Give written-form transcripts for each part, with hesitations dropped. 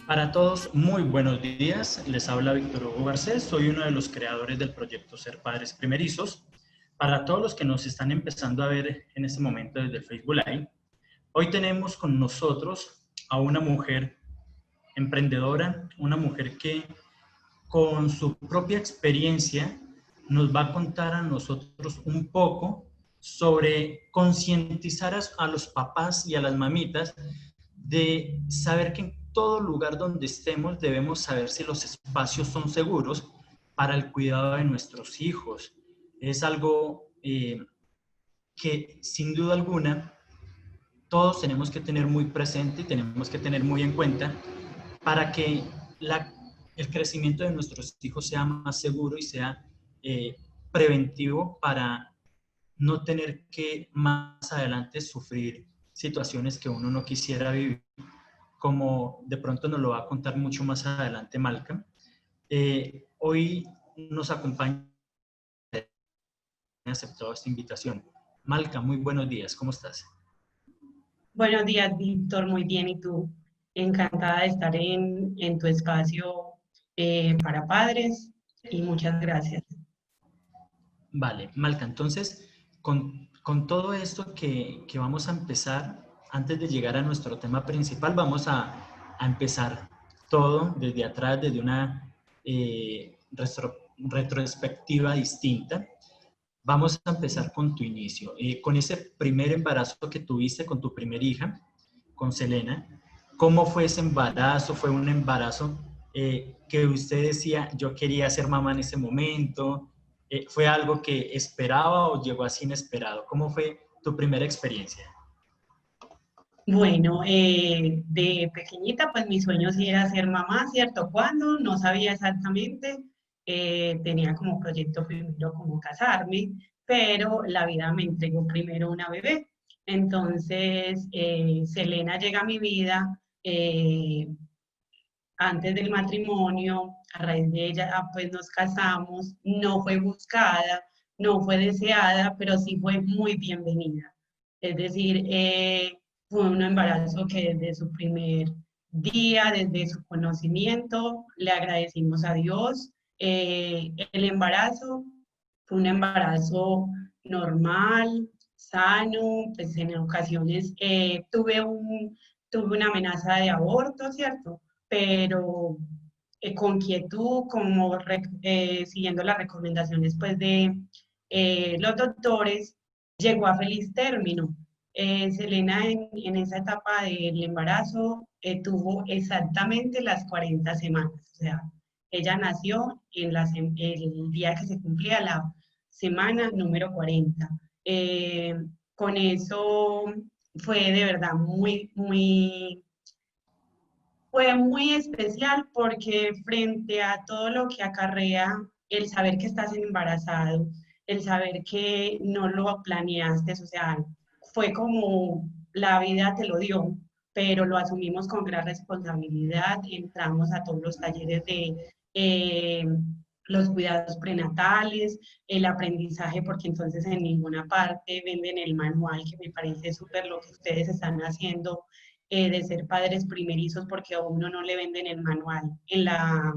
Para todos, muy buenos días. Les habla Víctor Hugo Garcés. Soy uno de los creadores del proyecto Ser Padres Primerizos. Para todos los que nos están empezando a ver en este momento desde el Facebook Live, hoy tenemos con nosotros a una mujer emprendedora, una mujer que con su propia experiencia nos va a contar a nosotros un poco sobre concientizar a los papás y a las mamitas de saber que en todo lugar donde estemos debemos saber si los espacios son seguros para el cuidado de nuestros hijos. Es algo que sin duda alguna todos tenemos que tener muy presente y tenemos que tener muy en cuenta para que el crecimiento de nuestros hijos sea más seguro y sea eh, preventivo para no tener que más adelante sufrir situaciones que uno no quisiera vivir, como de pronto nos lo va a contar mucho más adelante Malcolm. Hoy nos acompaña, aceptado esta invitación. Malcolm, muy buenos días, ¿cómo estás? Buenos días, Víctor. Muy bien. ¿Y tú? Encantada de estar en tu espacio para padres y muchas gracias. Vale, Malca, entonces, con todo esto que vamos a empezar, antes de llegar a nuestro tema principal, vamos a empezar todo desde atrás, desde una retrospectiva distinta. Vamos a empezar con tu inicio, con ese primer embarazo que tuviste con tu primera hija, con Selena. ¿Cómo fue ese embarazo? ¿Fue un embarazo que usted decía, yo quería ser mamá en ese momento? ¿Fue algo que esperaba o llegó así inesperado? ¿Cómo fue tu primera experiencia? Bueno, de pequeñita, pues mi sueño sí era ser mamá, ¿cierto? ¿Cuándo? No sabía exactamente. Tenía como proyecto primero como casarme, pero la vida me entregó primero una bebé. Entonces, Selena llega a mi vida. Antes del matrimonio, a raíz de ella, pues nos casamos, no fue buscada, no fue deseada, pero sí fue muy bienvenida. Es decir, fue un embarazo que desde su primer día, desde su conocimiento, le agradecimos a Dios. El embarazo fue un embarazo normal, sano, pues en ocasiones tuve una amenaza de aborto, ¿cierto? Pero con quietud, siguiendo las recomendaciones pues, de los doctores, llegó a feliz término. Selena en esa etapa del embarazo tuvo exactamente las 40 semanas, o sea, ella nació el día que se cumplía la semana número 40. Con eso fue de verdad fue muy especial porque frente a todo lo que acarrea el saber que estás embarazado, el saber que no lo planeaste, o sea, fue como la vida te lo dio, pero lo asumimos con gran responsabilidad, entramos a todos los talleres de los cuidados prenatales, el aprendizaje, porque entonces en ninguna parte venden el manual, que me parece súper lo que ustedes están haciendo de ser padres primerizos porque a uno no le venden el manual en la,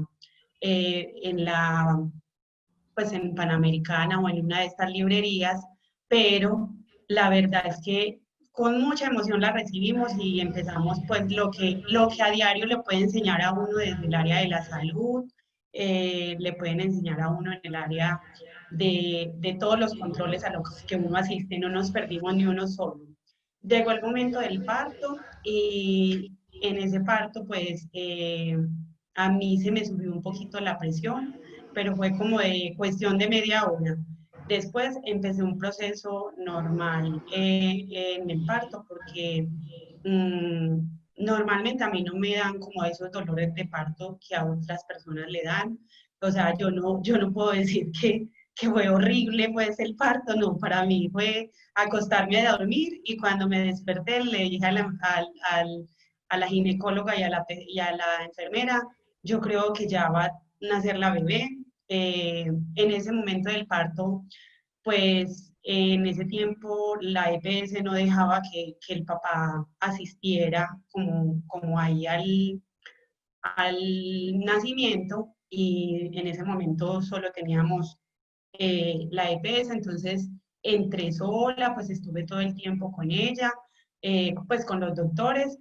pues en Panamericana o en una de estas librerías, pero la verdad es que con mucha emoción la recibimos y empezamos pues lo que a diario le puede enseñar a uno desde el área de la salud, le pueden enseñar a uno en el área de todos los controles a los que uno asiste, no nos perdimos ni uno solo. Llegó el momento del parto y en ese parto pues a mí se me subió un poquito la presión, pero fue como de cuestión de media hora. Después empecé un proceso normal en el parto porque mmm, normalmente a mí no me dan como esos dolores de parto que a otras personas le dan. O sea, yo no puedo decir que fue horrible pues el parto, no, para mí fue acostarme a dormir y cuando me desperté le dije a la ginecóloga y a la enfermera, yo creo que ya va a nacer la bebé. En ese momento del parto, pues en ese tiempo la EPS no dejaba que el papá asistiera como ahí al nacimiento y en ese momento solo teníamos la EPS, entonces entré sola, pues estuve todo el tiempo con ella, pues con los doctores,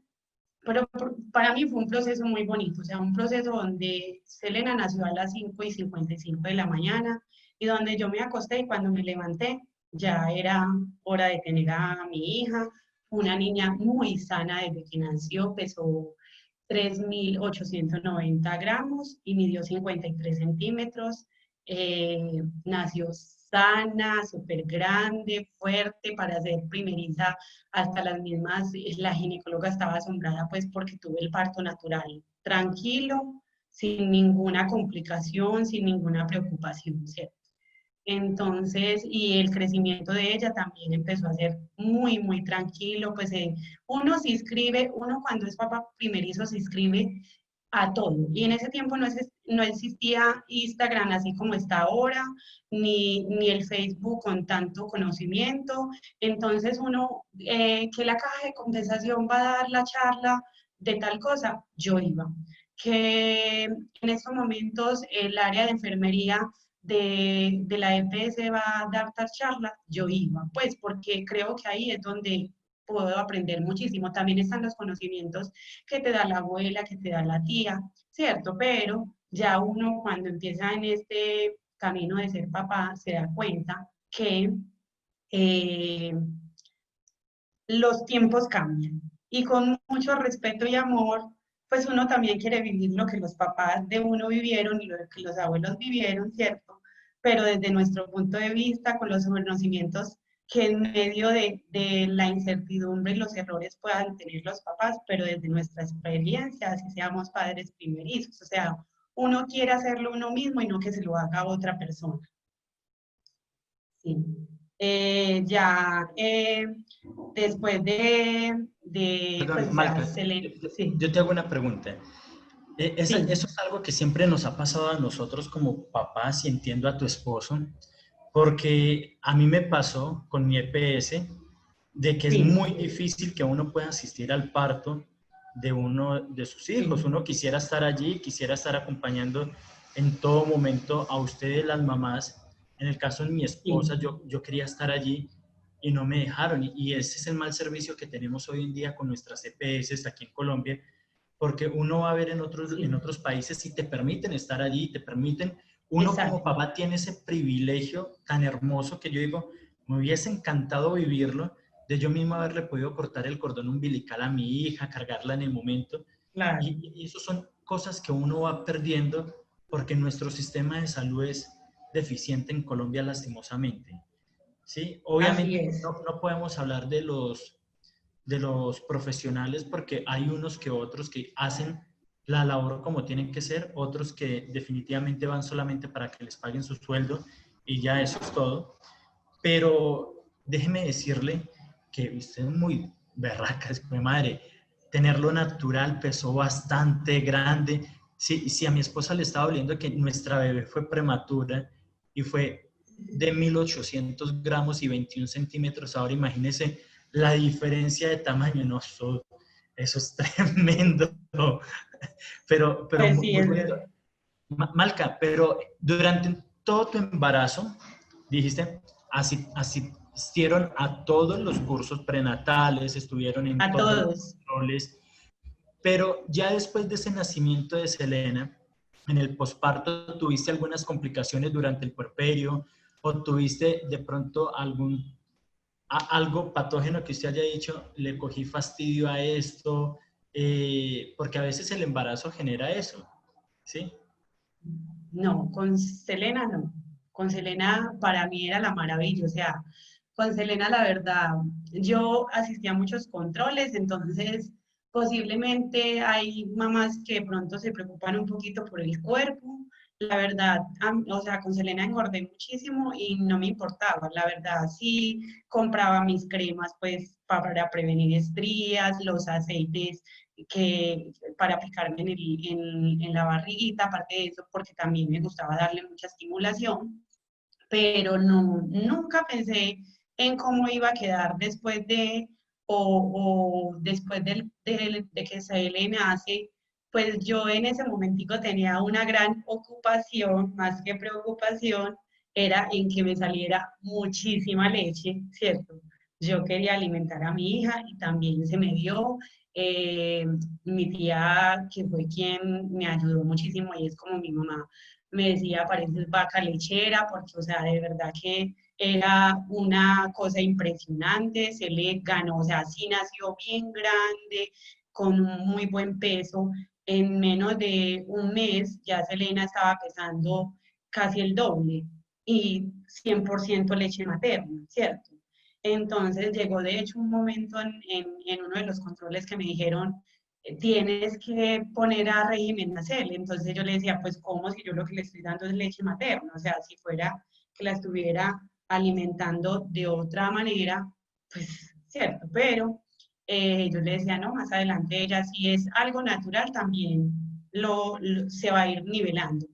pero para mí fue un proceso muy bonito, o sea, un proceso donde Selena nació a las 5:55 de la mañana y donde yo me acosté y cuando me levanté ya era hora de tener a mi hija, una niña muy sana desde que nació, pesó 3.890 gramos y midió 53 centímetros. Nació sana, súper grande, fuerte para ser primeriza. Hasta las mismas, la ginecóloga estaba asombrada pues porque tuve el parto natural tranquilo, sin ninguna complicación, sin ninguna preocupación, ¿cierto? Entonces, y el crecimiento de ella también empezó a ser muy, muy tranquilo, pues uno se inscribe, uno cuando es papá primerizo se inscribe a todo. Y en ese tiempo no existía Instagram así como está ahora, ni el Facebook con tanto conocimiento. Entonces uno, que la caja de compensación va a dar la charla de tal cosa, yo iba. Que en estos momentos el área de enfermería de la EPS va a dar tal charla, yo iba, pues porque creo que ahí es donde puedo aprender muchísimo. También están los conocimientos que te da la abuela, que te da la tía, ¿cierto? Pero ya uno cuando empieza en este camino de ser papá se da cuenta que eh, los tiempos cambian y con mucho respeto y amor, pues uno también quiere vivir lo que los papás de uno vivieron y lo que los abuelos vivieron, ¿cierto? Pero desde nuestro punto de vista, con los conocimientos que en medio de la incertidumbre y los errores puedan tener los papás, pero desde nuestra experiencia, así seamos padres primerizos. O sea, uno quiere hacerlo uno mismo y no que se lo haga otra persona. Sí. Ya después Perdón, pues ya Malca, se le, sí, yo te hago una pregunta. sí, Eso es algo que siempre nos ha pasado a nosotros como papás y entiendo a tu esposo, porque a mí me pasó con mi EPS de que es sí, muy difícil que uno pueda asistir al parto de uno de sus hijos. sí, Uno quisiera estar allí, quisiera estar acompañando en todo momento a ustedes las mamás. En el caso de mi esposa, sí, yo quería estar allí y no me dejaron. Y ese es el mal servicio que tenemos hoy en día con nuestras EPS aquí en Colombia, porque uno va a ver en sí, otros países si te permiten estar allí, te permiten, uno como exacto, papá tiene ese privilegio tan hermoso que yo digo, me hubiese encantado vivirlo, de yo mismo haberle podido cortar el cordón umbilical a mi hija, cargarla en el momento, claro, y eso son cosas que uno va perdiendo porque nuestro sistema de salud es deficiente en Colombia lastimosamente. ¿Sí? así Obviamente es, no podemos hablar de los profesionales porque hay unos que otros que hacen la labor como tienen que ser, otros que definitivamente van solamente para que les paguen su sueldo y ya eso es todo. Pero déjeme decirle que usted es muy berraca, es mi madre. Tenerlo natural pesó bastante grande. Si a mi esposa le estaba doliendo que nuestra bebé fue prematura y fue de 1.800 gramos y 21 centímetros, ahora imagínese la diferencia de tamaño. No, eso es tremendo. Pero pues muy, sí, muy es bonito. verdad. Malca, pero durante todo tu embarazo, dijiste, asistieron a todos los cursos prenatales, estuvieron en A todos los todos. controles, pero ya después de ese nacimiento de Selena, en el posparto, ¿tuviste algunas complicaciones durante el puerperio o tuviste de pronto algo patógeno que usted haya dicho, le cogí fastidio a esto? Porque a veces el embarazo genera eso, ¿sí? No, con Selena no. Con Selena para mí era la maravilla. O sea, con Selena la verdad, yo asistía a muchos controles, entonces posiblemente hay mamás que de pronto se preocupan un poquito por el cuerpo. La verdad, o sea, con Selena engordé muchísimo y no me importaba. La verdad, sí compraba mis cremas pues para prevenir estrías, los aceites que para aplicarme en la barriguita, aparte de eso, porque también me gustaba darle mucha estimulación, pero no, nunca pensé en cómo iba a quedar después de, o después de que se le nace, pues yo en ese momentico tenía una gran ocupación, más que preocupación, era en que me saliera muchísima leche, ¿cierto? Yo quería alimentar a mi hija y también se me dio. eh, Mi tía, que fue quien me ayudó muchísimo y es como mi mamá, me decía, pareces vaca lechera, porque, o sea, de verdad que era una cosa impresionante, se le ganó, o sea, sí nació bien grande, con un muy buen peso. En menos de un mes ya Selena estaba pesando casi el doble y 100% leche materna, ¿cierto? Entonces llegó de hecho un momento en uno de los controles que me dijeron, tienes que poner a régimen Nacel. Entonces yo le decía, pues ¿cómo si yo lo que le estoy dando es leche materna? O sea, si fuera que la estuviera alimentando de otra manera, pues cierto, pero yo le decía, no, más adelante ella si es algo natural también se va a ir nivelando.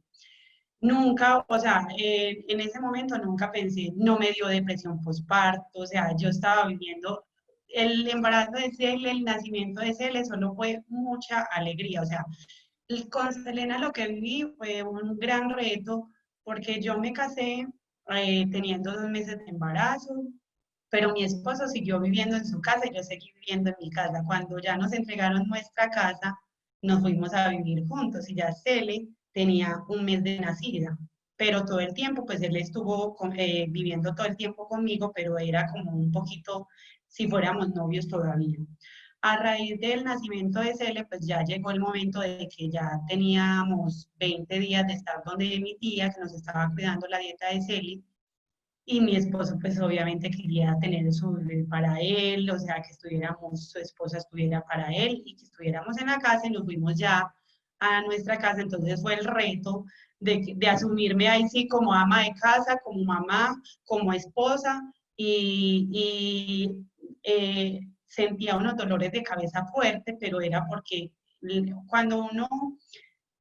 Nunca, o sea, en ese momento nunca pensé, no me dio depresión postparto, o sea, yo estaba viviendo el embarazo de Cele, el nacimiento de Cele, solo fue mucha alegría, o sea, con Selena lo que viví fue un gran reto, porque yo me casé teniendo 2 meses de embarazo, pero mi esposo siguió viviendo en su casa y yo seguí viviendo en mi casa. Cuando ya nos entregaron nuestra casa, nos fuimos a vivir juntos y ya Cele tenía un mes de nacida, pero todo el tiempo, pues él estuvo viviendo todo el tiempo conmigo, pero era como un poquito si fuéramos novios todavía. A raíz del nacimiento de Cele, pues ya llegó el momento de que ya teníamos 20 días de estar donde mi tía, que nos estaba cuidando la dieta de Cele, y mi esposo, pues obviamente quería tener su bebé para él, o sea, que estuviéramos, su esposa estuviera para él y que estuviéramos en la casa y nos fuimos ya a nuestra casa. Entonces fue el reto de asumirme ahí sí como ama de casa, como mamá, como esposa y sentía unos dolores de cabeza fuertes, pero era porque cuando uno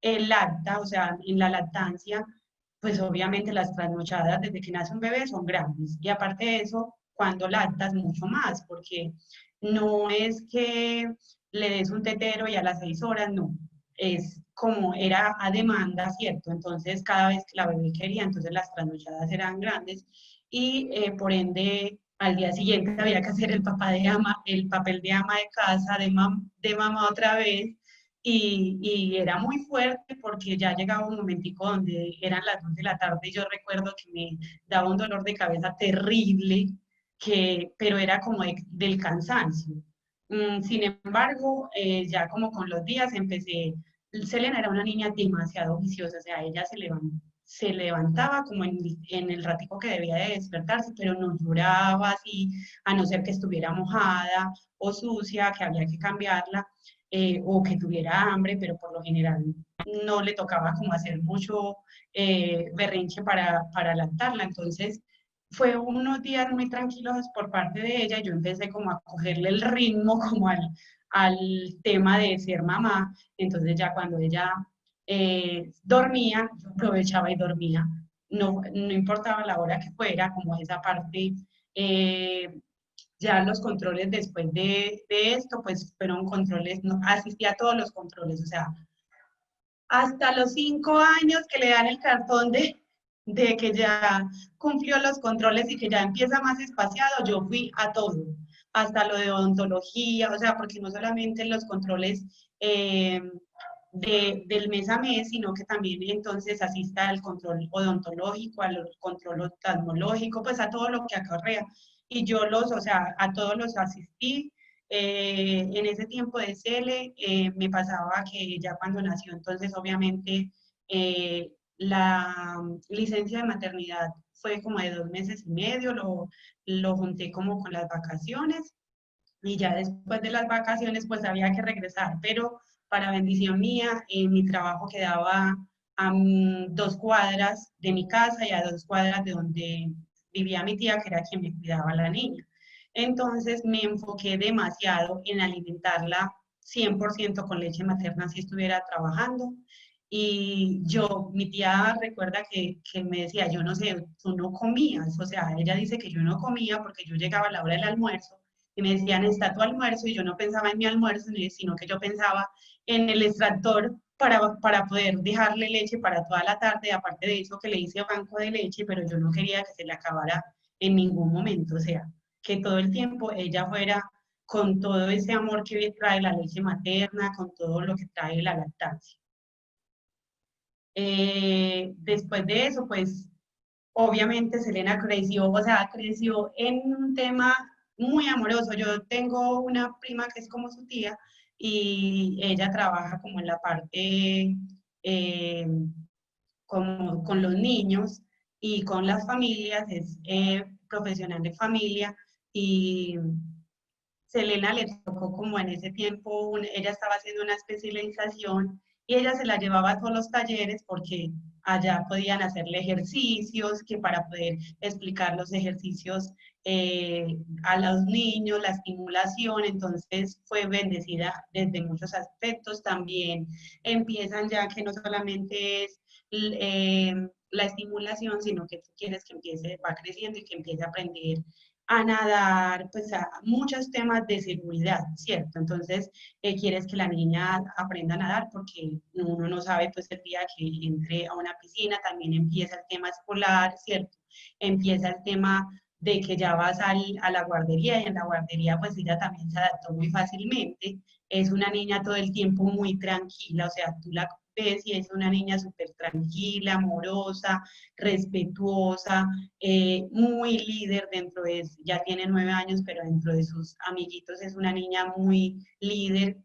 lacta, o sea, en la lactancia, pues obviamente las trasnochadas desde que nace un bebé son grandes. Y aparte de eso, cuando lactas mucho más, porque no es que le des un tetero y a las 6 horas, no. Es como era a demanda, ¿cierto? Entonces, cada vez que la bebé quería, entonces las trasnochadas eran grandes y por ende al día siguiente había que hacer el, papá de ama, el papel de ama de casa, de mamá otra vez, y era muy fuerte porque ya llegaba un momentico donde eran las 2 de la tarde y yo recuerdo que me daba un dolor de cabeza terrible, pero era como del cansancio. Sin embargo, ya como con los días empecé, Selena era una niña demasiado viciosa, o sea, ella se levantaba como en el ratico que debía de despertarse, pero no lloraba así, a no ser que estuviera mojada o sucia, que había que cambiarla o que tuviera hambre, pero por lo general no le tocaba como hacer mucho berrinche para lactarla. Entonces, fue unos días muy tranquilos por parte de ella. Yo empecé como a cogerle el ritmo como al tema de ser mamá. Entonces, ya cuando ella dormía, yo aprovechaba y dormía. No, no importaba la hora que fuera, como esa parte eh, ya los controles después de esto, pues fueron controles, no, asistí a todos los controles, o sea, hasta los 5 años que le dan el cartón de que ya cumplió los controles y que ya empieza más espaciado, yo fui a todo, hasta lo de odontología, o sea, porque no solamente los controles del mes a mes, sino que también entonces asista al control odontológico, al control oftalmológico, pues a todo lo que acarrea. Y yo o sea, a todos los asistí. En ese tiempo de Cele me pasaba que ya cuando nació, entonces obviamente la licencia de maternidad fue como de 2 meses y medio, lo junté como con las vacaciones y ya después de las vacaciones pues había que regresar, pero para bendición mía, mi trabajo quedaba a 2 cuadras de mi casa y a 2 cuadras de donde vivía mi tía, que era quien me cuidaba a la niña. Entonces me enfoqué demasiado en alimentarla 100% con leche materna si estuviera trabajando. Y mi tía recuerda que me decía, yo no sé, tú no comías, o sea, ella dice que yo no comía porque yo llegaba a la hora del almuerzo y me decían, está tu almuerzo, y yo no pensaba en mi almuerzo, sino que yo pensaba en el extractor para poder dejarle leche para toda la tarde, aparte de eso que le hice banco de leche, pero yo no quería que se le acabara en ningún momento, o sea, que todo el tiempo ella fuera con todo ese amor que trae la leche materna, con todo lo que trae la lactancia. Después de eso, pues obviamente Selena creció, o sea, creció en un tema muy amoroso. Yo tengo una prima que es como su tía y ella trabaja como en la parte eh, como con los niños y con las familias, es profesional de familia y Selena le tocó como en ese tiempo, ella estaba haciendo una especialización y ella se la llevaba a todos los talleres porque allá podían hacerle ejercicios, que para poder explicar los ejercicios a los niños, la estimulación, entonces fue bendecida desde muchos aspectos. También empiezan ya que no solamente es la estimulación, sino que tú quieres que empiece, va creciendo y que empiece a aprender a nadar, pues a muchos temas de seguridad, ¿cierto? Entonces, quieres que la niña aprenda a nadar porque uno no sabe, pues el día que entre a una piscina también empieza el tema escolar, ¿cierto? Empieza el tema de que ya vas a la guardería y en la guardería pues ella también se adaptó muy fácilmente. Es una niña todo el tiempo muy tranquila, o sea, tú la ves y es una niña súper tranquila, amorosa, respetuosa, muy líder dentro de, ya tiene 9 años, pero dentro de sus amiguitos es una niña muy líder,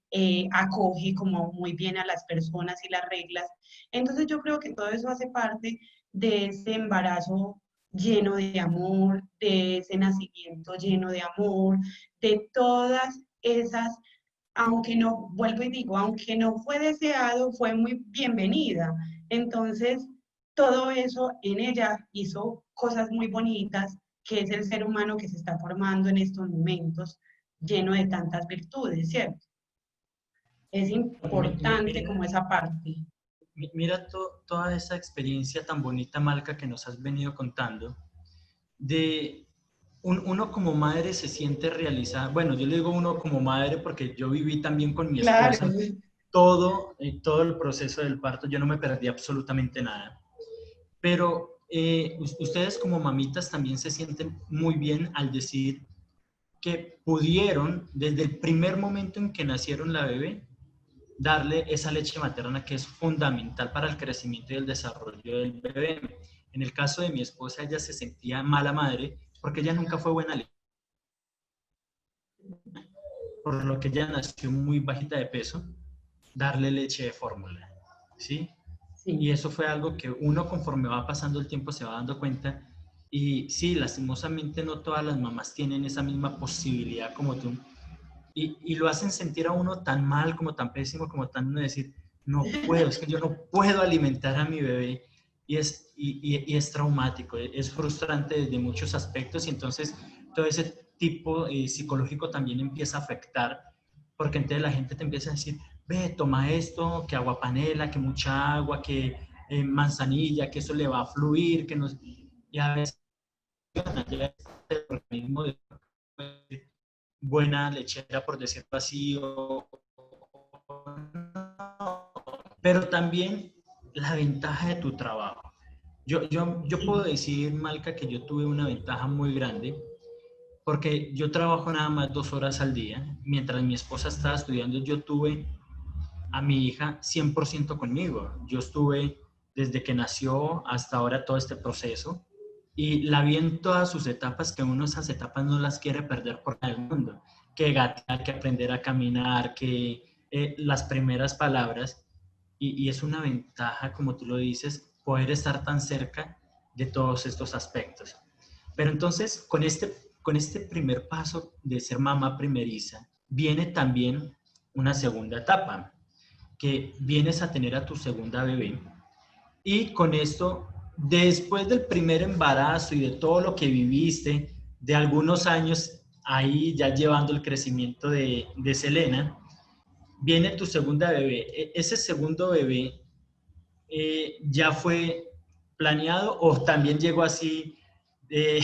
acoge como muy bien a las personas y las reglas. Entonces yo creo que todo eso hace parte de ese embarazo lleno de amor, de ese nacimiento lleno de amor, de todas esas, aunque no, vuelvo y digo, aunque no fue deseado, fue muy bienvenida. Entonces, todo eso en ella hizo cosas muy bonitas, que es el ser humano que se está formando en estos momentos, lleno de tantas virtudes, ¿cierto? Es importante como esa parte. Mira toda esa experiencia tan bonita, Malca, que nos has venido contando, de uno como madre se siente realizado. Bueno, yo le digo uno como madre porque yo viví también con mi Claro, esposa todo el proceso del parto, yo no me perdí absolutamente nada. Pero ustedes como mamitas también se sienten muy bien al decir que pudieron, desde el primer momento en que nacieron la bebé, darle esa leche materna que es fundamental para el crecimiento y el desarrollo del bebé. En el caso de mi esposa, ella se sentía mala madre porque ella nunca fue buena leche, por lo que ella nació muy bajita de peso, darle leche de fórmula, ¿sí? sí. Y eso fue algo que uno conforme va pasando el tiempo se va dando cuenta. Y sí, lastimosamente no todas las mamás tienen esa misma posibilidad como tú. Y lo hacen sentir a uno tan mal, como tan pésimo, como tan uno decir, no puedo, es que yo no puedo alimentar a mi bebé. Y es traumático, es frustrante desde muchos aspectos y entonces todo ese tipo psicológico también empieza a afectar, porque entonces la gente te empieza a decir, ve, toma esto, que agua panela, que mucha agua, que manzanilla, que eso le va a fluir, que no... Y a veces el organismo de buena lechera, por decirlo así, pero también la ventaja de tu trabajo. Yo puedo Sí. decir, Malca, que yo tuve una ventaja muy grande porque yo trabajo nada más 2 horas al día. Mientras mi esposa estaba estudiando, yo tuve a mi hija 100% conmigo. Yo estuve desde que nació hasta ahora todo este proceso y la vi en todas sus etapas, que uno esas etapas no las quiere perder por el mundo. Que gatear, que aprender a caminar, que las primeras palabras. Y es una ventaja, como tú lo dices, poder estar tan cerca de todos estos aspectos. Pero entonces, con este primer paso de ser mamá primeriza, viene también una segunda etapa, que vienes a tener a tu segunda bebé. Y con esto, después del primer embarazo y de todo lo que viviste, de algunos años ahí ya llevando el crecimiento de Selena, viene tu segunda bebé. Ese segundo bebé ya fue planeado o también llegó así de,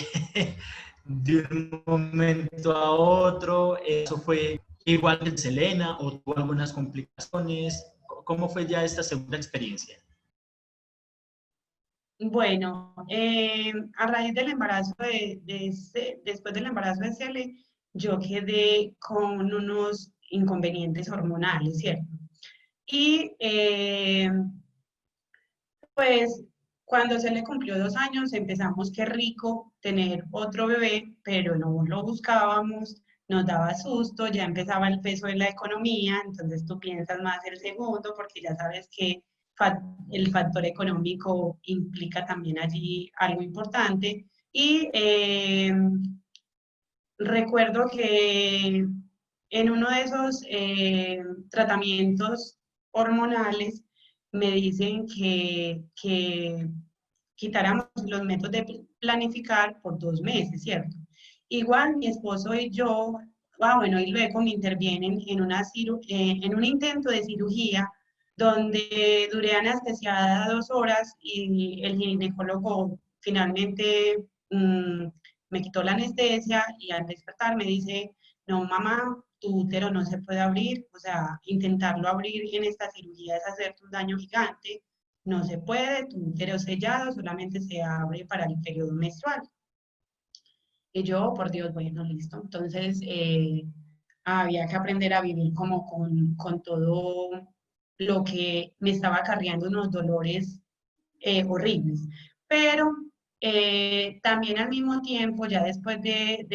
de un momento a otro? ¿Eso fue igual que en Selena o tuvo algunas complicaciones? ¿Cómo fue ya esta segunda experiencia? Bueno, a raíz del embarazo después del embarazo de Cele, yo quedé con unos inconvenientes hormonales, ¿cierto? Y pues cuando se le cumplió 2 años, empezamos, qué rico tener otro bebé, pero no lo buscábamos, nos daba susto, ya empezaba el peso de la economía, entonces tú piensas más el segundo, porque ya sabes que el factor económico implica también allí algo importante. Y recuerdo que en uno de esos tratamientos hormonales me dicen que quitáramos los métodos de planificar por 2 meses, ¿cierto? Igual mi esposo y yo, bueno, y luego me intervienen en un intento de cirugía donde duré anestesiada 2 horas y el ginecólogo finalmente me quitó la anestesia y al despertar me dice, no mamá, tu útero no se puede abrir, o sea, intentarlo abrir en esta cirugía es hacerte un daño gigante, no se puede, tu útero sellado solamente se abre para el periodo menstrual. Y yo, por Dios, bueno, listo. Entonces, había que aprender a vivir como con todo lo que me estaba acarreando unos dolores horribles. Pero también al mismo tiempo, ya después de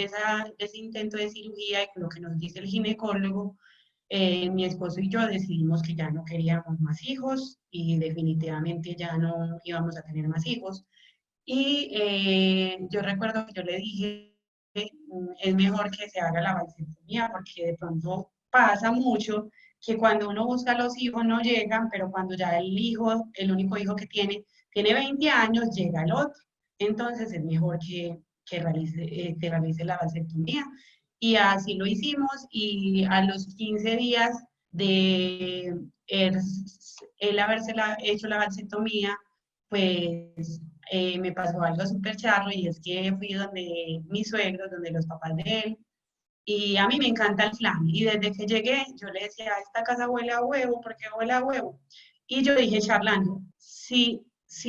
ese intento de cirugía y con lo que nos dice el ginecólogo, mi esposo y yo decidimos que ya no queríamos más hijos y definitivamente ya no íbamos a tener más hijos. Y yo recuerdo que yo le dije, es mejor que se haga la vasectomía porque de pronto pasa mucho que cuando uno busca a los hijos no llegan, pero cuando ya el hijo, el único hijo que tiene 20 años, llega el otro. Entonces es mejor que realice la vasectomía. Y así lo hicimos y a los 15 días de él haberse hecho la vasectomía, pues me pasó algo súper charro y es que fui donde mis suegros, donde los papás de él, y a mí me encanta el flan. Y desde que llegué, yo le decía, esta casa huele a huevo, ¿por qué huele a huevo? Y yo dije, charlando, si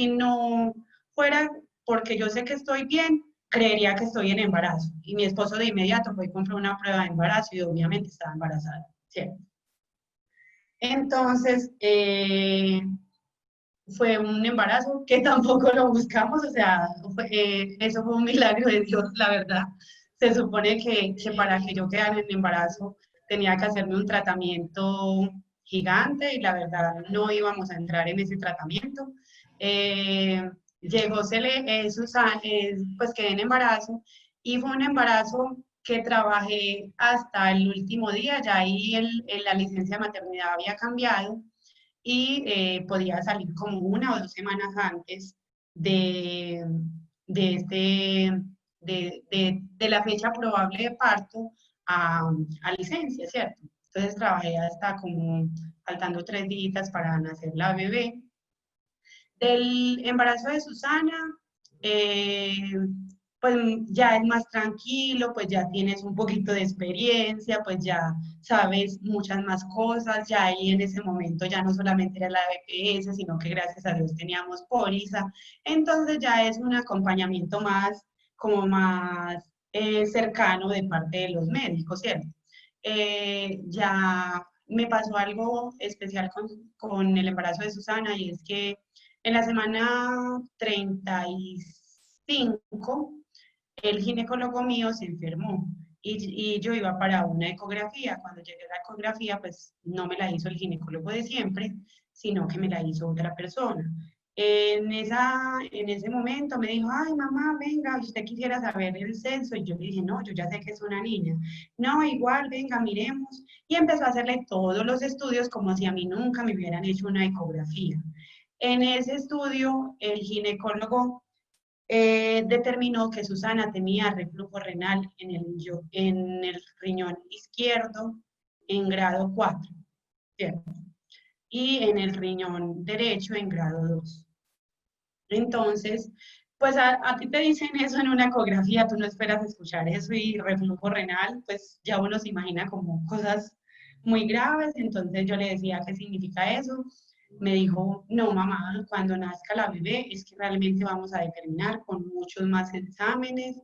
no fuera porque yo sé que estoy bien, creería que estoy en embarazo. Y mi esposo de inmediato fue y compró una prueba de embarazo y obviamente estaba embarazada, ¿cierto? Entonces, fue un embarazo que tampoco lo buscamos, o sea, eso fue un milagro de Dios, la verdad. Se supone que para que yo quedara en embarazo tenía que hacerme un tratamiento gigante y la verdad no íbamos a entrar en ese tratamiento. Llegó Susana, pues quedé en embarazo y fue un embarazo que trabajé hasta el último día, ya ahí la licencia de maternidad había cambiado y podía salir como 1 o 2 semanas antes de, de, este, de la fecha probable de parto a licencia, ¿cierto? Entonces trabajé hasta como faltando 3 días para nacer la bebé. Del embarazo de Susana, eh, pues ya es más tranquilo, pues ya tienes un poquito de experiencia, pues ya sabes muchas más cosas, ya ahí en ese momento ya no solamente era la BPS, sino que gracias a Dios teníamos póliza, entonces ya es un acompañamiento más, como más cercano de parte de los médicos, ¿cierto? Ya me pasó algo especial con el embarazo de Susana y es que en la semana 35, el ginecólogo mío se enfermó y yo iba para una ecografía. Cuando llegué a la ecografía, pues no me la hizo el ginecólogo de siempre, sino que me la hizo otra persona. En ese momento me dijo, ay mamá, venga, usted quisiera saber el censo. Y yo le dije, no, yo ya sé que es una niña. No, igual, venga, miremos. Y empezó a hacerle todos los estudios como si a mí nunca me hubieran hecho una ecografía. En ese estudio, el ginecólogo determinó que Susana tenía reflujo renal en el riñón izquierdo en grado 4, ¿cierto? Y en el riñón derecho en grado 2. Entonces, Pues a ti te dicen eso en una ecografía, tú no esperas escuchar eso y reflujo renal, pues ya uno se imagina como cosas muy graves, entonces yo le decía, ¿qué significa eso? Me dijo, no mamá, cuando nazca la bebé es que realmente vamos a determinar con muchos más exámenes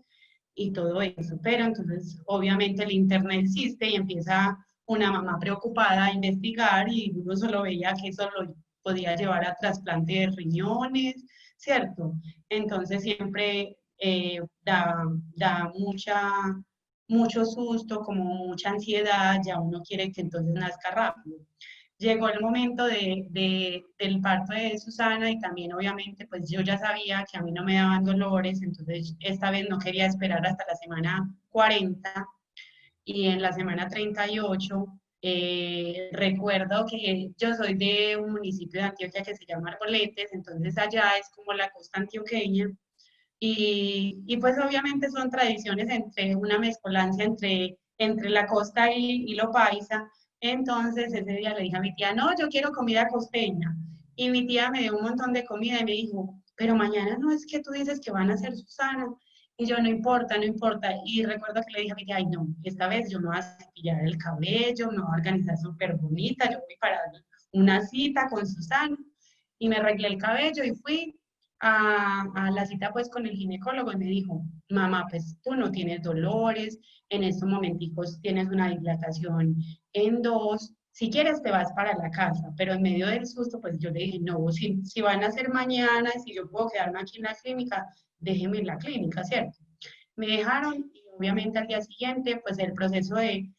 y todo eso, pero entonces obviamente el internet existe y empieza una mamá preocupada a investigar y uno solo veía que eso lo podía llevar a trasplante de riñones, ¿cierto? Entonces siempre da mucho susto, como mucha ansiedad, ya uno quiere que entonces nazca rápido. Llegó el momento del parto de Susana y también obviamente pues yo ya sabía que a mí no me daban dolores, entonces esta vez no quería esperar hasta la semana 40 y en la semana 38 recuerdo que yo soy de un municipio de Antioquia que se llama Arboletes, entonces allá es como la costa antioqueña y pues obviamente son tradiciones entre una mezcolancia entre la costa y lo paisa. Entonces ese día le dije a mi tía, no, yo quiero comida costeña. Y mi tía me dio un montón de comida y me dijo, pero mañana no es que tú dices que van a hacer Susana. Y yo, no importa, no importa. Y recuerdo que le dije a mi tía, ay no, esta vez yo me voy a cepillar el cabello, me voy a organizar súper bonita, yo voy para una cita con Susana. Y me arreglé el cabello y fui a la cita pues con el ginecólogo y me dijo, mamá, pues tú no tienes dolores, en estos momenticos tienes una dilatación en dos, si quieres te vas para la casa, pero en medio del susto pues yo le dije, no, si van a ser mañana, si yo puedo quedarme aquí en la clínica, déjeme en la clínica, ¿cierto? Me dejaron y obviamente al día siguiente pues el proceso de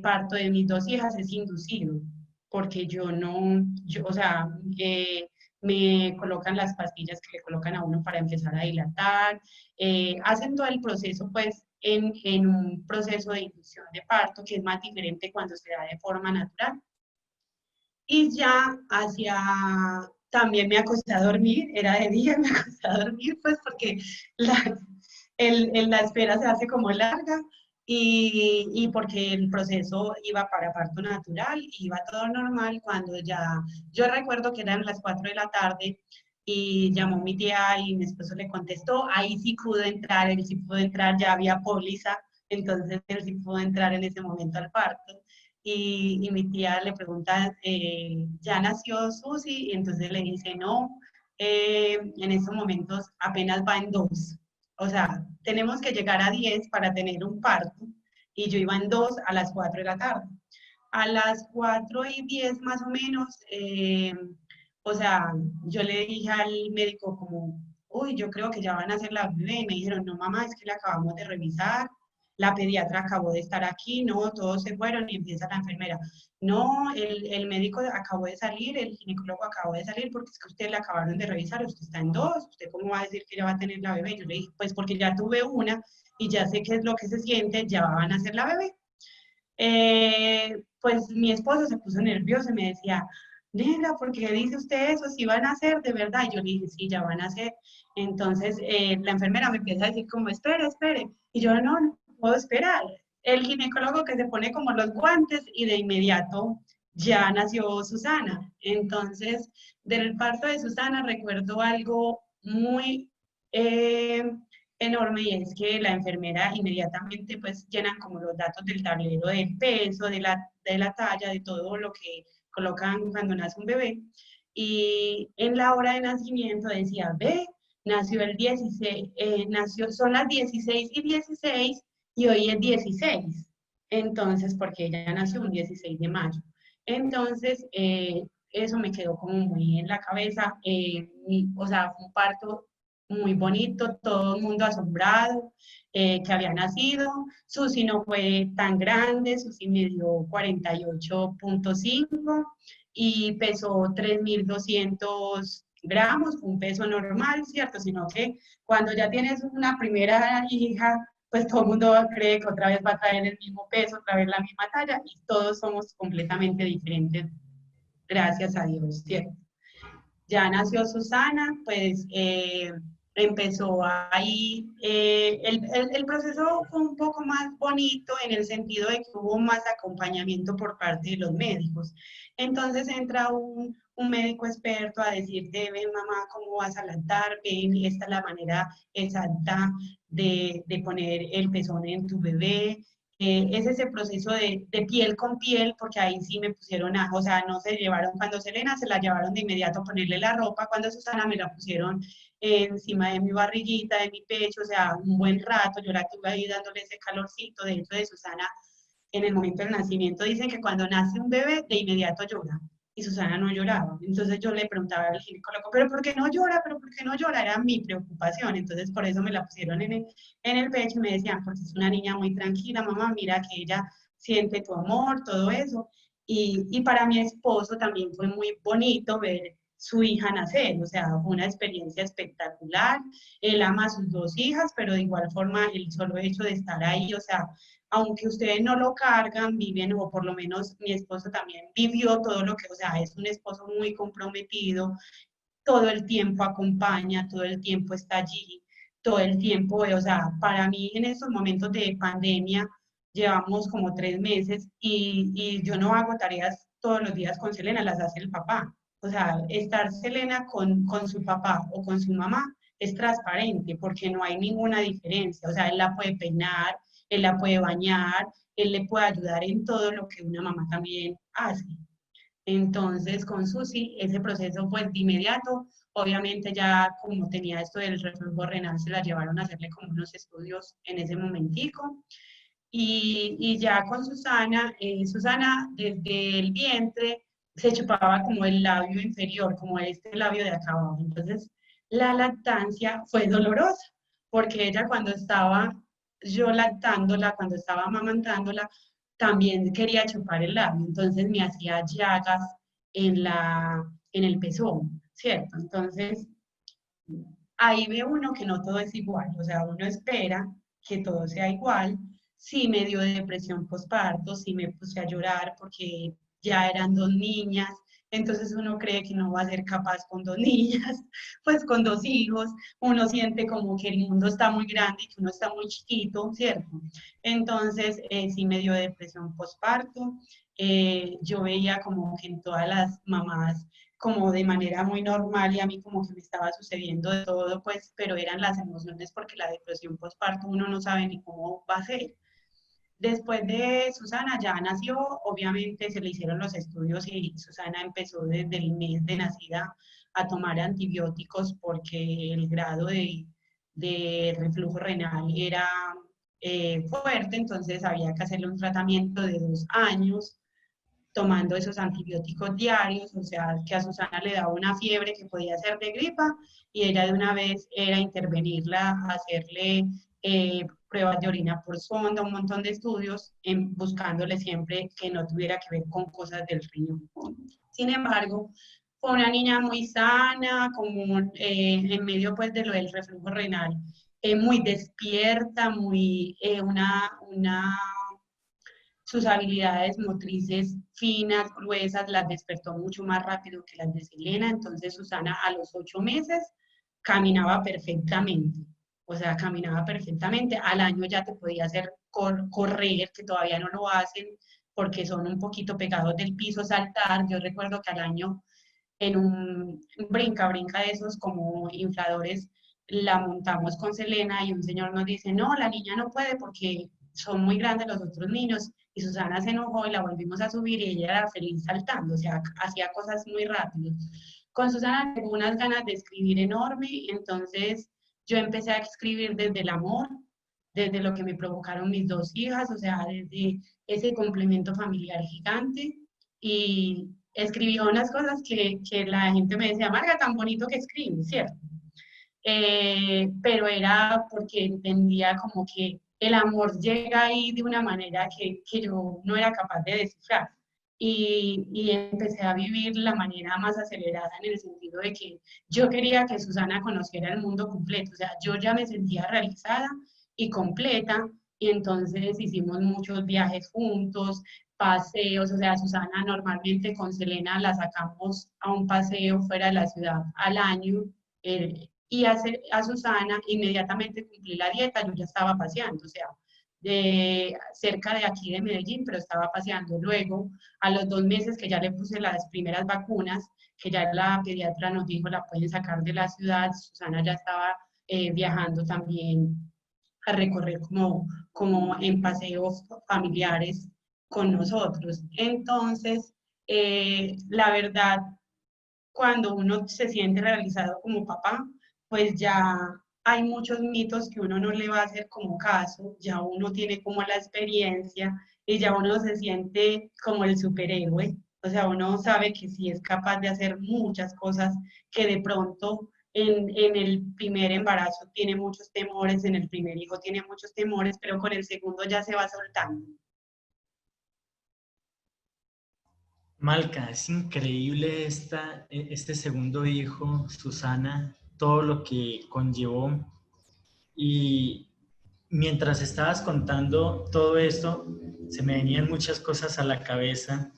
parto de mis dos hijas es inducido, porque yo no, yo, o sea, me colocan las pastillas que le colocan a uno para empezar a dilatar, hacen todo el proceso pues en un proceso de inducción de parto que es más diferente cuando se da de forma natural. Y ya hacia, también me acosté a dormir, era de día, me acosté a dormir pues porque la, la espera se hace como larga y porque el proceso iba para parto natural, iba todo normal cuando ya, yo recuerdo que eran las 4 de la tarde y llamó mi tía y mi esposo le contestó, ahí sí pudo entrar, él sí pudo entrar, ya había póliza, entonces él sí pudo entrar en ese momento al parto. Y mi tía le pregunta, ¿ya nació Susi? Y entonces le dice, no, en estos momentos apenas va en dos. O sea, tenemos que llegar a 10 para tener un parto y yo iba en 2 a las 4 de la tarde. A las 4:10 más o menos, o sea, yo le dije al médico como, uy, yo creo que ya van a hacer la bebé. Y me dijeron, no mamá, es que la acabamos de revisar, la pediatra acabó de estar aquí, no, todos se fueron y empieza la enfermera. No, el médico acabó de salir, el ginecólogo acabó de salir porque es que usted la acabaron de revisar, usted está en dos, usted cómo va a decir que ya va a tener la bebé. Yo le dije, pues porque ya tuve una y ya sé qué es lo que se siente, ya van a hacer la bebé. Pues mi esposo se puso nervioso y me decía, negra, ¿por qué dice usted eso? ¿Si van a hacer de verdad? Y yo le dije, sí, ya van a hacer. Entonces la enfermera me empieza a decir como, espere, espere. Y yo no puedo esperar. El ginecólogo que se pone como los guantes y de inmediato ya nació Susana. Entonces, del parto de Susana recuerdo algo muy enorme y es que la enfermera inmediatamente pues llenan como los datos del tablero del peso, de la talla, de todo lo que colocan cuando nace un bebé. Y en la hora de nacimiento decía, ve, nació el 16, son las 16:16 y hoy es 16. Entonces, porque ella nació un 16 de mayo. Entonces, eso me quedó como muy en la cabeza. O sea, fue un parto muy bonito, todo el mundo asombrado que había nacido. Susi no fue tan grande, Susi midió 48.5 y pesó 3.200 gramos, un peso normal, ¿cierto? Sino que cuando ya tienes una primera hija, pues todo el mundo cree que otra vez va a traer el mismo peso, otra vez la misma talla, y todos somos completamente diferentes, gracias a Dios, ¿cierto? Ya nació Susana, pues empezó ahí, el proceso fue un poco más bonito en el sentido de que hubo más acompañamiento por parte de los médicos. Entonces entra un médico experto a decirte, ven mamá, ¿cómo vas a lactar? Ven, esta es la manera exacta de poner el pezón en tu bebé. Es ese proceso de piel con piel, porque ahí sí me pusieron, o sea, no se llevaron, cuando Selena se la llevaron de inmediato a ponerle la ropa, cuando Susana me la pusieron encima de mi barriguita, de mi pecho, o sea, un buen rato, yo la tuve ahí dándole ese calorcito. De hecho, de Susana, en el momento del nacimiento, dicen que cuando nace un bebé, de inmediato llora, y Susana no lloraba. Entonces yo le preguntaba al ginecólogo, ¿pero por qué no llora? ¿Pero por qué no llora? Era mi preocupación. Entonces por eso me la pusieron en el pecho y me decían, porque es una niña muy tranquila, mamá, mira que ella siente tu amor, todo eso. Y para mi esposo también fue muy bonito ver su hija nacer, o sea, fue una experiencia espectacular. Él ama a sus dos hijas, pero de igual forma el solo hecho de estar ahí, o sea, aunque ustedes no lo cargan, viven, o por lo menos mi esposo también vivió todo lo que, o sea, es un esposo muy comprometido, todo el tiempo acompaña, todo el tiempo está allí, todo el tiempo, o sea, para mí en estos momentos de pandemia, llevamos como 3 meses y yo no hago tareas todos los días con Selena, las hace el papá. O sea, estar Selena con su papá o con su mamá es transparente porque no hay ninguna diferencia. O sea, él la puede peinar, él la puede bañar, él le puede ayudar en todo lo que una mamá también hace. Entonces, con Susi, ese proceso fue de inmediato. Obviamente ya como tenía esto del reflujo renal, se la llevaron a hacerle como unos estudios en ese momentico. Y ya con Susana, Susana desde el vientre se chupaba como el labio inferior, como este labio de acá abajo. Entonces, la lactancia fue dolorosa, porque ella cuando estaba yo lactándola, cuando estaba amamantándola, también quería chupar el labio, entonces me hacía llagas en el pezón, ¿cierto? Entonces, ahí ve uno que no todo es igual, o sea, uno espera que todo sea igual. Sí me dio depresión postparto, sí me puse a llorar porque ya eran dos niñas, entonces uno cree que no va a ser capaz con dos niñas, pues con dos hijos, uno siente como que el mundo está muy grande y que uno está muy chiquito, ¿cierto? Entonces sí me dio depresión postparto, yo veía como que en todas las mamás como de manera muy normal y a mí como que me estaba sucediendo de todo, pues, pero eran las emociones porque la depresión postparto uno no sabe ni cómo va a ser. Después de Susana ya nació, obviamente se le hicieron los estudios y Susana empezó desde el mes de nacida a tomar antibióticos porque el grado de reflujo renal era fuerte, entonces había que hacerle un tratamiento de 2 años tomando esos antibióticos diarios, o sea, que a Susana le daba una fiebre que podía ser de gripa y ella de una vez era intervenirla, hacerle pruebas de orina por sonda, un montón de estudios, buscándole siempre que no tuviera que ver con cosas del riñón. Sin embargo, fue una niña muy sana, como en medio pues de lo del reflujo renal, muy despierta, muy, sus habilidades motrices finas, gruesas, las despertó mucho más rápido que las de Selena. Entonces Susana a los 8 meses caminaba perfectamente. O sea, caminaba perfectamente. Al año ya te podía hacer correr, que todavía no lo hacen porque son un poquito pegados del piso, saltar. Yo recuerdo que al año en un brinca de esos como infladores, la montamos con Selena y un señor nos dice, no, la niña no puede porque son muy grandes los otros niños. Y Susana se enojó y la volvimos a subir y ella era feliz saltando, o sea, hacía cosas muy rápido. Con Susana tengo unas ganas de escribir enorme, entonces yo empecé a escribir desde el amor, desde lo que me provocaron mis dos hijas, o sea, desde ese complemento familiar gigante. Y escribí unas cosas que la gente me decía, Marga, tan bonito que escribes, ¿cierto? Pero era porque entendía como que el amor llega ahí de una manera que yo no era capaz de descifrar. Y empecé a vivir la manera más acelerada en el sentido de que yo quería que Susana conociera el mundo completo, o sea, yo ya me sentía realizada y completa, y entonces hicimos muchos viajes juntos, paseos, o sea, Susana normalmente con Selena la sacamos a un paseo fuera de la ciudad al año, y a Susana inmediatamente cumplí la dieta, yo ya estaba paseando, o sea, cerca de aquí de Medellín, pero estaba paseando. Luego, a los 2 meses que ya le puse las primeras vacunas, que ya la pediatra nos dijo la pueden sacar de la ciudad, Susana ya estaba viajando también a recorrer como en paseos familiares con nosotros. Entonces, la verdad, cuando uno se siente realizado como papá, pues ya hay muchos mitos que uno no le va a hacer como caso, ya uno tiene como la experiencia y ya uno se siente como el superhéroe, o sea, uno sabe que sí es capaz de hacer muchas cosas que de pronto en el primer embarazo tiene muchos temores, en el primer hijo tiene muchos temores, pero con el segundo ya se va soltando. Malca, es increíble este segundo hijo, Susana, todo lo que conllevó. Y mientras estabas contando todo esto, se me venían muchas cosas a la cabeza,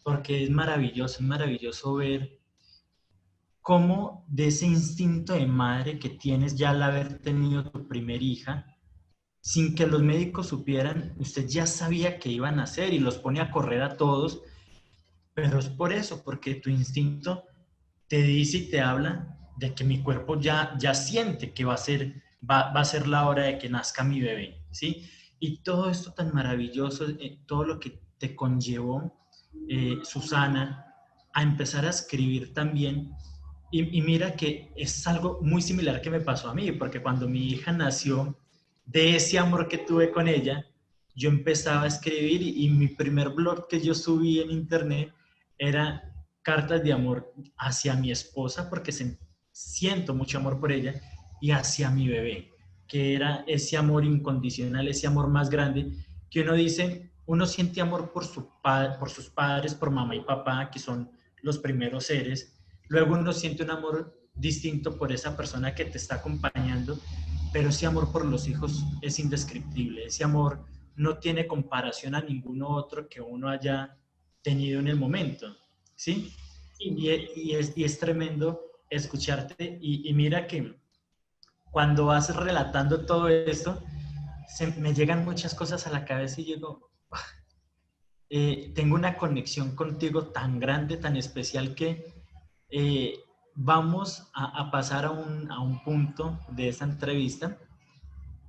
porque es maravilloso ver cómo de ese instinto de madre que tienes ya al haber tenido tu primer hija, sin que los médicos supieran, usted ya sabía que iban a hacer y los pone a correr a todos, pero es por eso, porque tu instinto te dice y te habla de que mi cuerpo ya siente que va a ser la hora de que nazca mi bebé, ¿sí? Y todo esto tan maravilloso, todo lo que te conllevó, Susana, a empezar a escribir también. Y mira que es algo muy similar que me pasó a mí, porque cuando mi hija nació, de ese amor que tuve con ella, yo empezaba a escribir y mi primer blog que yo subí en internet era cartas de amor hacia mi esposa, porque siento mucho amor por ella, y hacia mi bebé, que era ese amor incondicional, ese amor más grande, que uno dice, uno siente amor por sus padres, por mamá y papá, que son los primeros seres. Luego uno siente un amor distinto por esa persona que te está acompañando, pero ese amor por los hijos es indescriptible. Ese amor no tiene comparación a ninguno otro que uno haya tenido en el momento, ¿sí? Sí. Y es tremendo escucharte y mira que cuando vas relatando todo esto, me llegan muchas cosas a la cabeza y digo, tengo una conexión contigo tan grande, tan especial que vamos a pasar a un punto de esta entrevista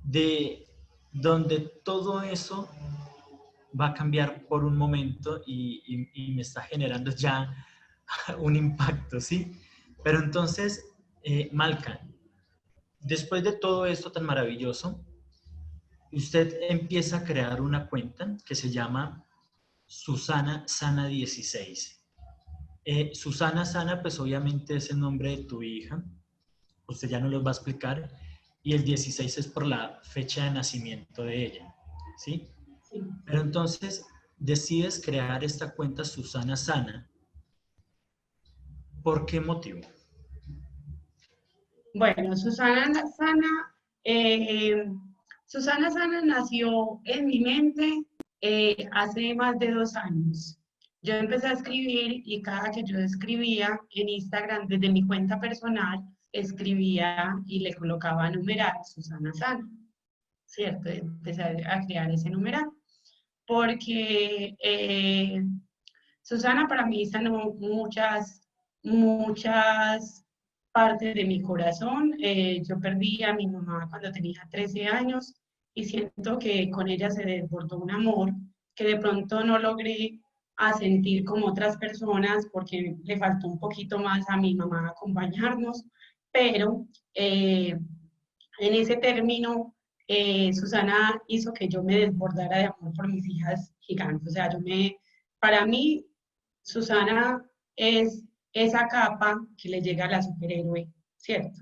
de donde todo eso va a cambiar por un momento y me está generando ya un impacto, ¿sí? Pero entonces, Malca, después de todo esto tan maravilloso, usted empieza a crear una cuenta que se llama Susana Sana 16. Susana Sana, pues obviamente es el nombre de tu hija, usted ya nos lo va a explicar, y el 16 es por la fecha de nacimiento de ella, ¿sí? Sí. Pero entonces decides crear esta cuenta Susana Sana. ¿Por qué motivo? Bueno, eh, Susana Sana nació en mi mente hace más de 2 años. Yo empecé a escribir y cada que yo escribía en Instagram desde mi cuenta personal, escribía y le colocaba numeral Susana Sana, ¿cierto? Empecé a crear ese numeral porque Susana para mí sanó muchas partes de mi corazón. Yo perdí a mi mamá cuando tenía 13 años y siento que con ella se desbordó un amor que de pronto no logré a sentir como otras personas porque le faltó un poquito más a mi mamá acompañarnos, pero en ese término, Susana hizo que yo me desbordara de amor por mis hijas gigantes. O sea, para mí, Susana es esa capa que le llega a la superhéroe, ¿cierto?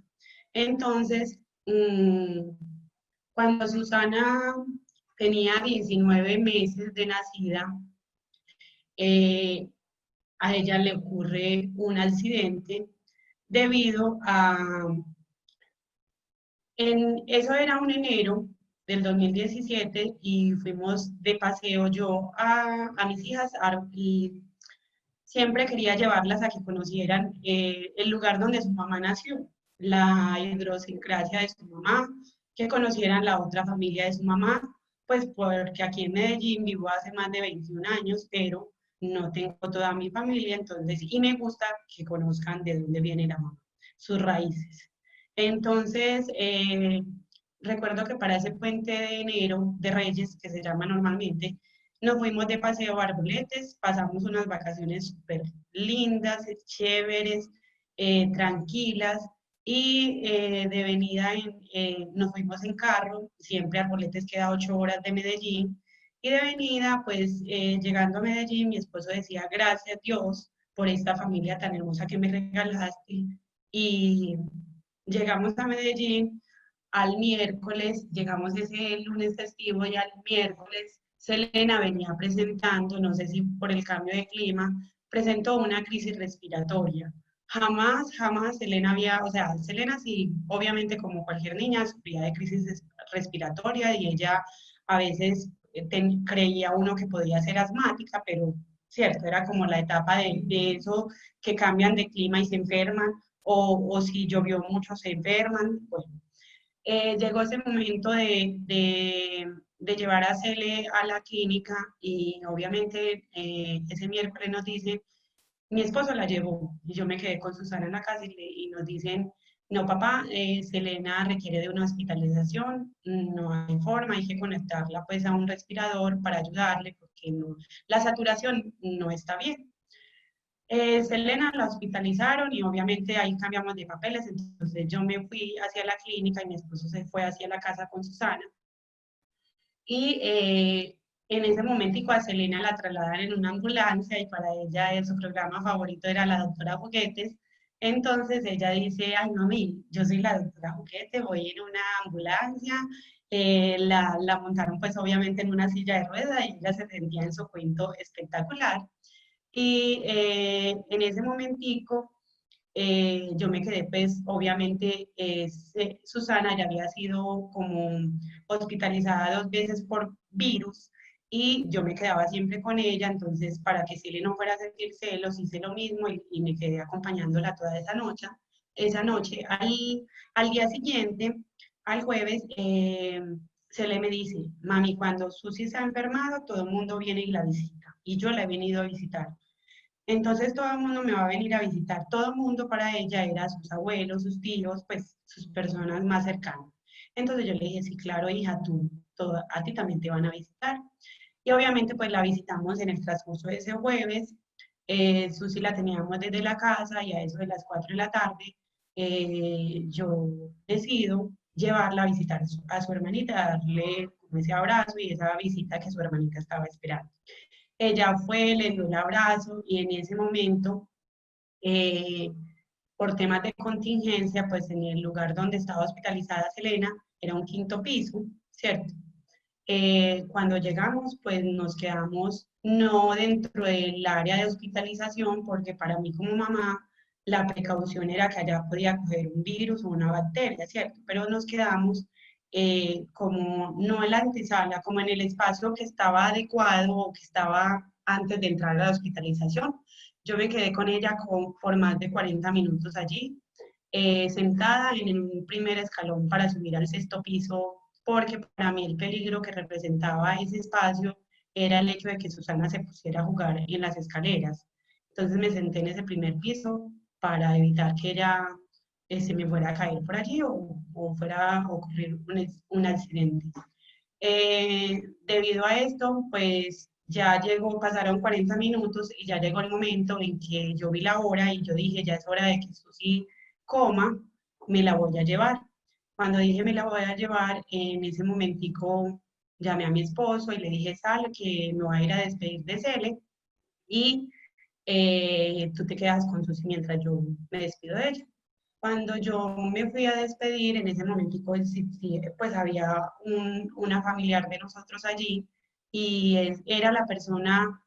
Entonces, cuando Susana tenía 19 meses de nacida, eh, a ella le ocurre un accidente debido eso era un enero del 2017 y fuimos de paseo yo a mis hijas y siempre quería llevarlas a que conocieran el lugar donde su mamá nació. la idiosincrasia de su mamá, que conocieran la otra familia de su mamá, pues porque aquí en Medellín vivo hace más de 21 años, pero no tengo toda mi familia, entonces, y me gusta que conozcan de dónde viene la mamá, sus raíces. Entonces, recuerdo que para ese puente de enero de Reyes, que se llama normalmente, nos fuimos de paseo a Arboletes, pasamos unas vacaciones súper lindas, chéveres, tranquilas, y de venida nos fuimos en carro, siempre Arboletes queda 8 horas de Medellín, y de venida, pues llegando a Medellín, mi esposo decía, gracias Dios por esta familia tan hermosa que me regalaste, y llegamos a Medellín al miércoles, llegamos ese lunes festivo y al miércoles Selena venía presentando, no sé si por el cambio de clima, presentó una crisis respiratoria. Jamás Selena había, o sea, Selena sí, obviamente como cualquier niña, sufría de crisis respiratoria y ella a veces creía uno que podía ser asmática, pero cierto, era como la etapa de eso que cambian de clima y se enferman, o si llovió mucho se enferman. Bueno, llegó ese momento de llevar a Cele a la clínica y obviamente ese miércoles nos dicen, mi esposo la llevó y yo me quedé con Susana en la casa y nos dicen, no papá, Selena requiere de una hospitalización, no hay forma, hay que conectarla pues a un respirador para ayudarle porque no, la saturación no está bien. Selena la hospitalizaron y obviamente ahí cambiamos de papeles, entonces yo me fui hacia la clínica y mi esposo se fue hacia la casa con Susana y en ese momentico a Selena la trasladaron en una ambulancia y para ella su programa favorito era la doctora Juguetes, entonces ella dice, ay mami, yo soy la doctora Juguete, voy en una ambulancia, la montaron pues obviamente en una silla de ruedas y ella se sentía en su cuento espectacular. Y en ese momentico yo me quedé, pues obviamente Susana ya había sido como hospitalizada 2 veces por virus y yo me quedaba siempre con ella, entonces para que Cele no fuera a sentir celos, hice lo mismo y me quedé acompañándola toda esa noche. Esa noche, al día siguiente, al jueves, Cele me dice, mami, cuando Susi se ha enfermado, todo el mundo viene y la visita y yo la he venido a visitar. Entonces todo el mundo me va a venir a visitar. Todo el mundo para ella era sus abuelos, sus tíos, pues sus personas más cercanas. Entonces yo le dije, sí, claro, hija, a ti también te van a visitar. Y obviamente pues la visitamos en el transcurso de ese jueves. Susi la teníamos desde la casa y a eso de las 4 de la tarde yo decido llevarla a visitar a su hermanita, darle como ese abrazo y esa visita que su hermanita estaba esperando. Ella fue, le dio el abrazo y en ese momento, eh, por temas de contingencia, pues en el lugar donde estaba hospitalizada Selena era un quinto piso, ¿cierto? Cuando llegamos, pues nos quedamos no dentro del área de hospitalización, porque para mí como mamá la precaución era que allá podía coger un virus o una bacteria, ¿cierto? Pero nos quedamos como no en la antesala, como en el espacio que estaba adecuado o que estaba antes de entrar a la hospitalización. Yo me quedé con ella por más de 40 minutos allí, sentada en un primer escalón para subir al sexto piso, porque para mí el peligro que representaba ese espacio era el hecho de que Susana se pusiera a jugar en las escaleras. Entonces me senté en ese primer piso para evitar que ella se me fuera a caer por allí o fuera a ocurrir un accidente. Debido a esto, pues ya llegó, pasaron 40 minutos y ya llegó el momento en que yo vi la hora y yo dije, ya es hora de que Susi coma, me la voy a llevar. Cuando dije me la voy a llevar, en ese momentico llamé a mi esposo y le dije, sal, que me voy a ir a despedir de Cele y tú te quedas con Susi mientras yo me despido de ella. Cuando yo me fui a despedir, en ese momentico pues había una familiar de nosotros allí y era la persona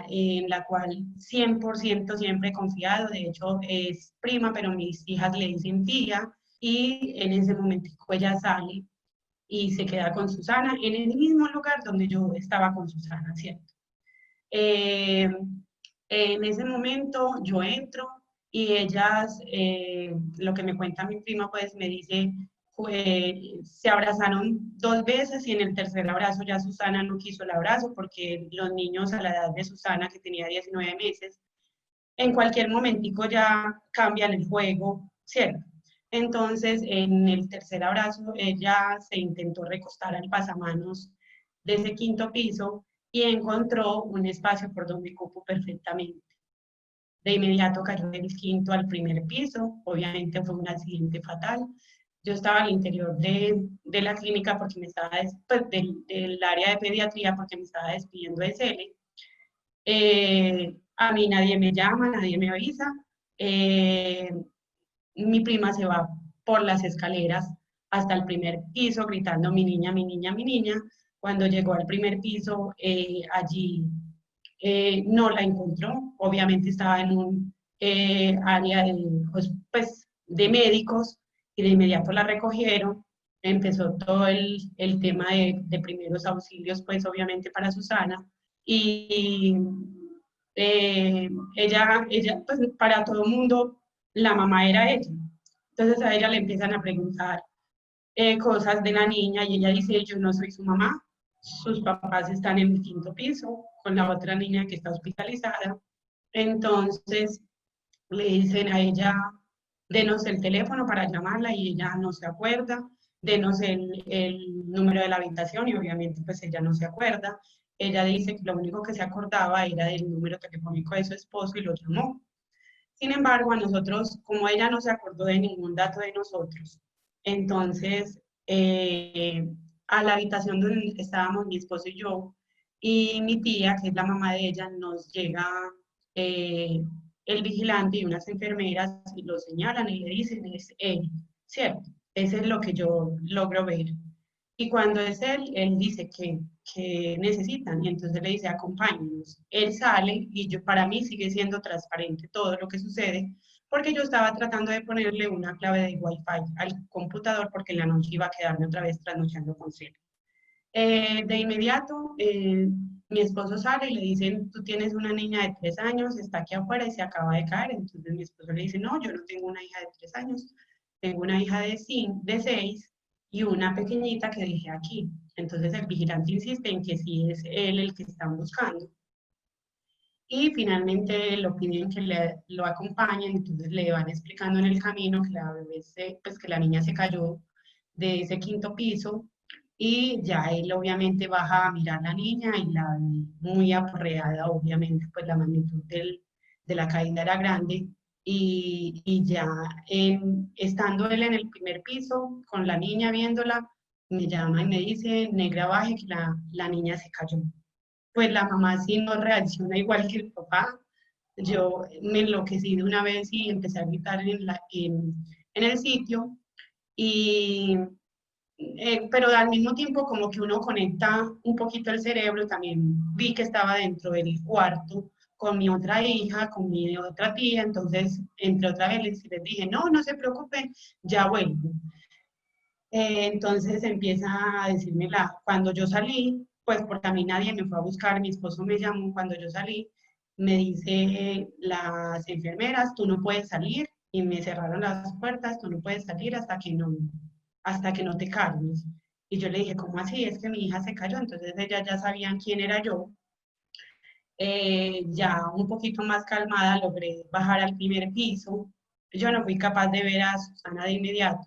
en la cual 100% siempre he confiado. De hecho, es prima, pero mis hijas le dicen tía y en ese momentico ella sale y se queda con Susana en el mismo lugar donde yo estaba con Susana, ¿cierto? Eh, en ese momento yo entro y ellas, lo que me cuenta mi prima, pues me dice, se abrazaron 2 veces y en el tercer abrazo ya Susana no quiso el abrazo porque los niños a la edad de Susana, que tenía 19 meses, en cualquier momentico ya cambian el juego, ¿cierto? Entonces, en el tercer abrazo, ella se intentó recostar al pasamanos de ese quinto piso y encontró un espacio por donde cupo perfectamente. De inmediato cayó del quinto al primer piso, obviamente fue un accidente fatal. Yo estaba al interior de la clínica porque me estaba, pues, del área de pediatría porque me estaba despidiendo de Cele. A mí nadie me llama, nadie me avisa. Eh, Mi prima se va por las escaleras hasta el primer piso gritando mi niña, mi niña, mi niña. Cuando llegó al primer piso, allí no la encontró. Obviamente estaba en un área pues, de médicos y de inmediato la recogieron. Empezó todo el tema de primeros auxilios, pues obviamente para Susana. Y pues para todo el mundo, la mamá era ella. Entonces a ella le empiezan a preguntar cosas de la niña y ella dice, yo no soy su mamá, sus papás están en el quinto piso con la otra niña que está hospitalizada. Entonces le dicen a ella, denos el teléfono para llamarla y ella no se acuerda, denos el número de la habitación y obviamente pues ella no se acuerda. Ella dice que lo único que se acordaba era del número telefónico de su esposo y lo llamó. Sin embargo, a nosotros, como ella no se acordó de ningún dato de nosotros, entonces a la habitación donde estábamos mi esposo y yo, y mi tía, que es la mamá de ella, nos llega eh, el vigilante y unas enfermeras y lo señalan y le dicen, es él, ¿cierto? Eso es lo que yo logro ver. Y cuando es él dice que necesitan, y entonces le dice, acompáñenos. Él sale y yo, para mí sigue siendo transparente todo lo que sucede, porque yo estaba tratando de ponerle una clave de Wi-Fi al computador porque en la noche iba a quedarme otra vez trasnochando con Cel. De inmediato, mi esposo sale y le dicen, tú tienes una niña de 3 años, está aquí afuera y se acaba de caer. Entonces mi esposo le dice, no, yo no tengo una hija de 3 años, tengo una hija de 6 y una pequeñita que dejé aquí. Entonces el vigilante insiste en que sí es él el que están buscando. Y finalmente lo piden que lo acompañen, entonces le van explicando en el camino que la bebé pues que la niña se cayó de ese quinto piso y ya él obviamente baja a mirar a la niña y la ve muy aporreada, obviamente pues la magnitud de la caída era grande y ya estando él en el primer piso con la niña viéndola, me llama y me dice, negra, baje que la niña se cayó. Pues la mamá sí no reacciona igual que el papá. Yo me enloquecí de una vez y empecé a gritar en el sitio, y, pero al mismo tiempo como que uno conecta un poquito el cerebro, también vi que estaba dentro del cuarto con mi otra hija, con mi otra tía, entonces entre otra vez les dije, no, no se preocupen, ya vuelvo. Entonces empieza a decirme cuando yo salí, pues porque a mí nadie me fue a buscar, mi esposo me llamó cuando yo salí, me dice las enfermeras, tú no puedes salir, y me cerraron las puertas, tú no puedes salir hasta que no te calmes. Y yo le dije, ¿cómo así? Es que mi hija se cayó, entonces ellas ya sabían quién era yo. Ya un poquito más calmada logré bajar al primer piso. Yo no fui capaz de ver a Susana de inmediato.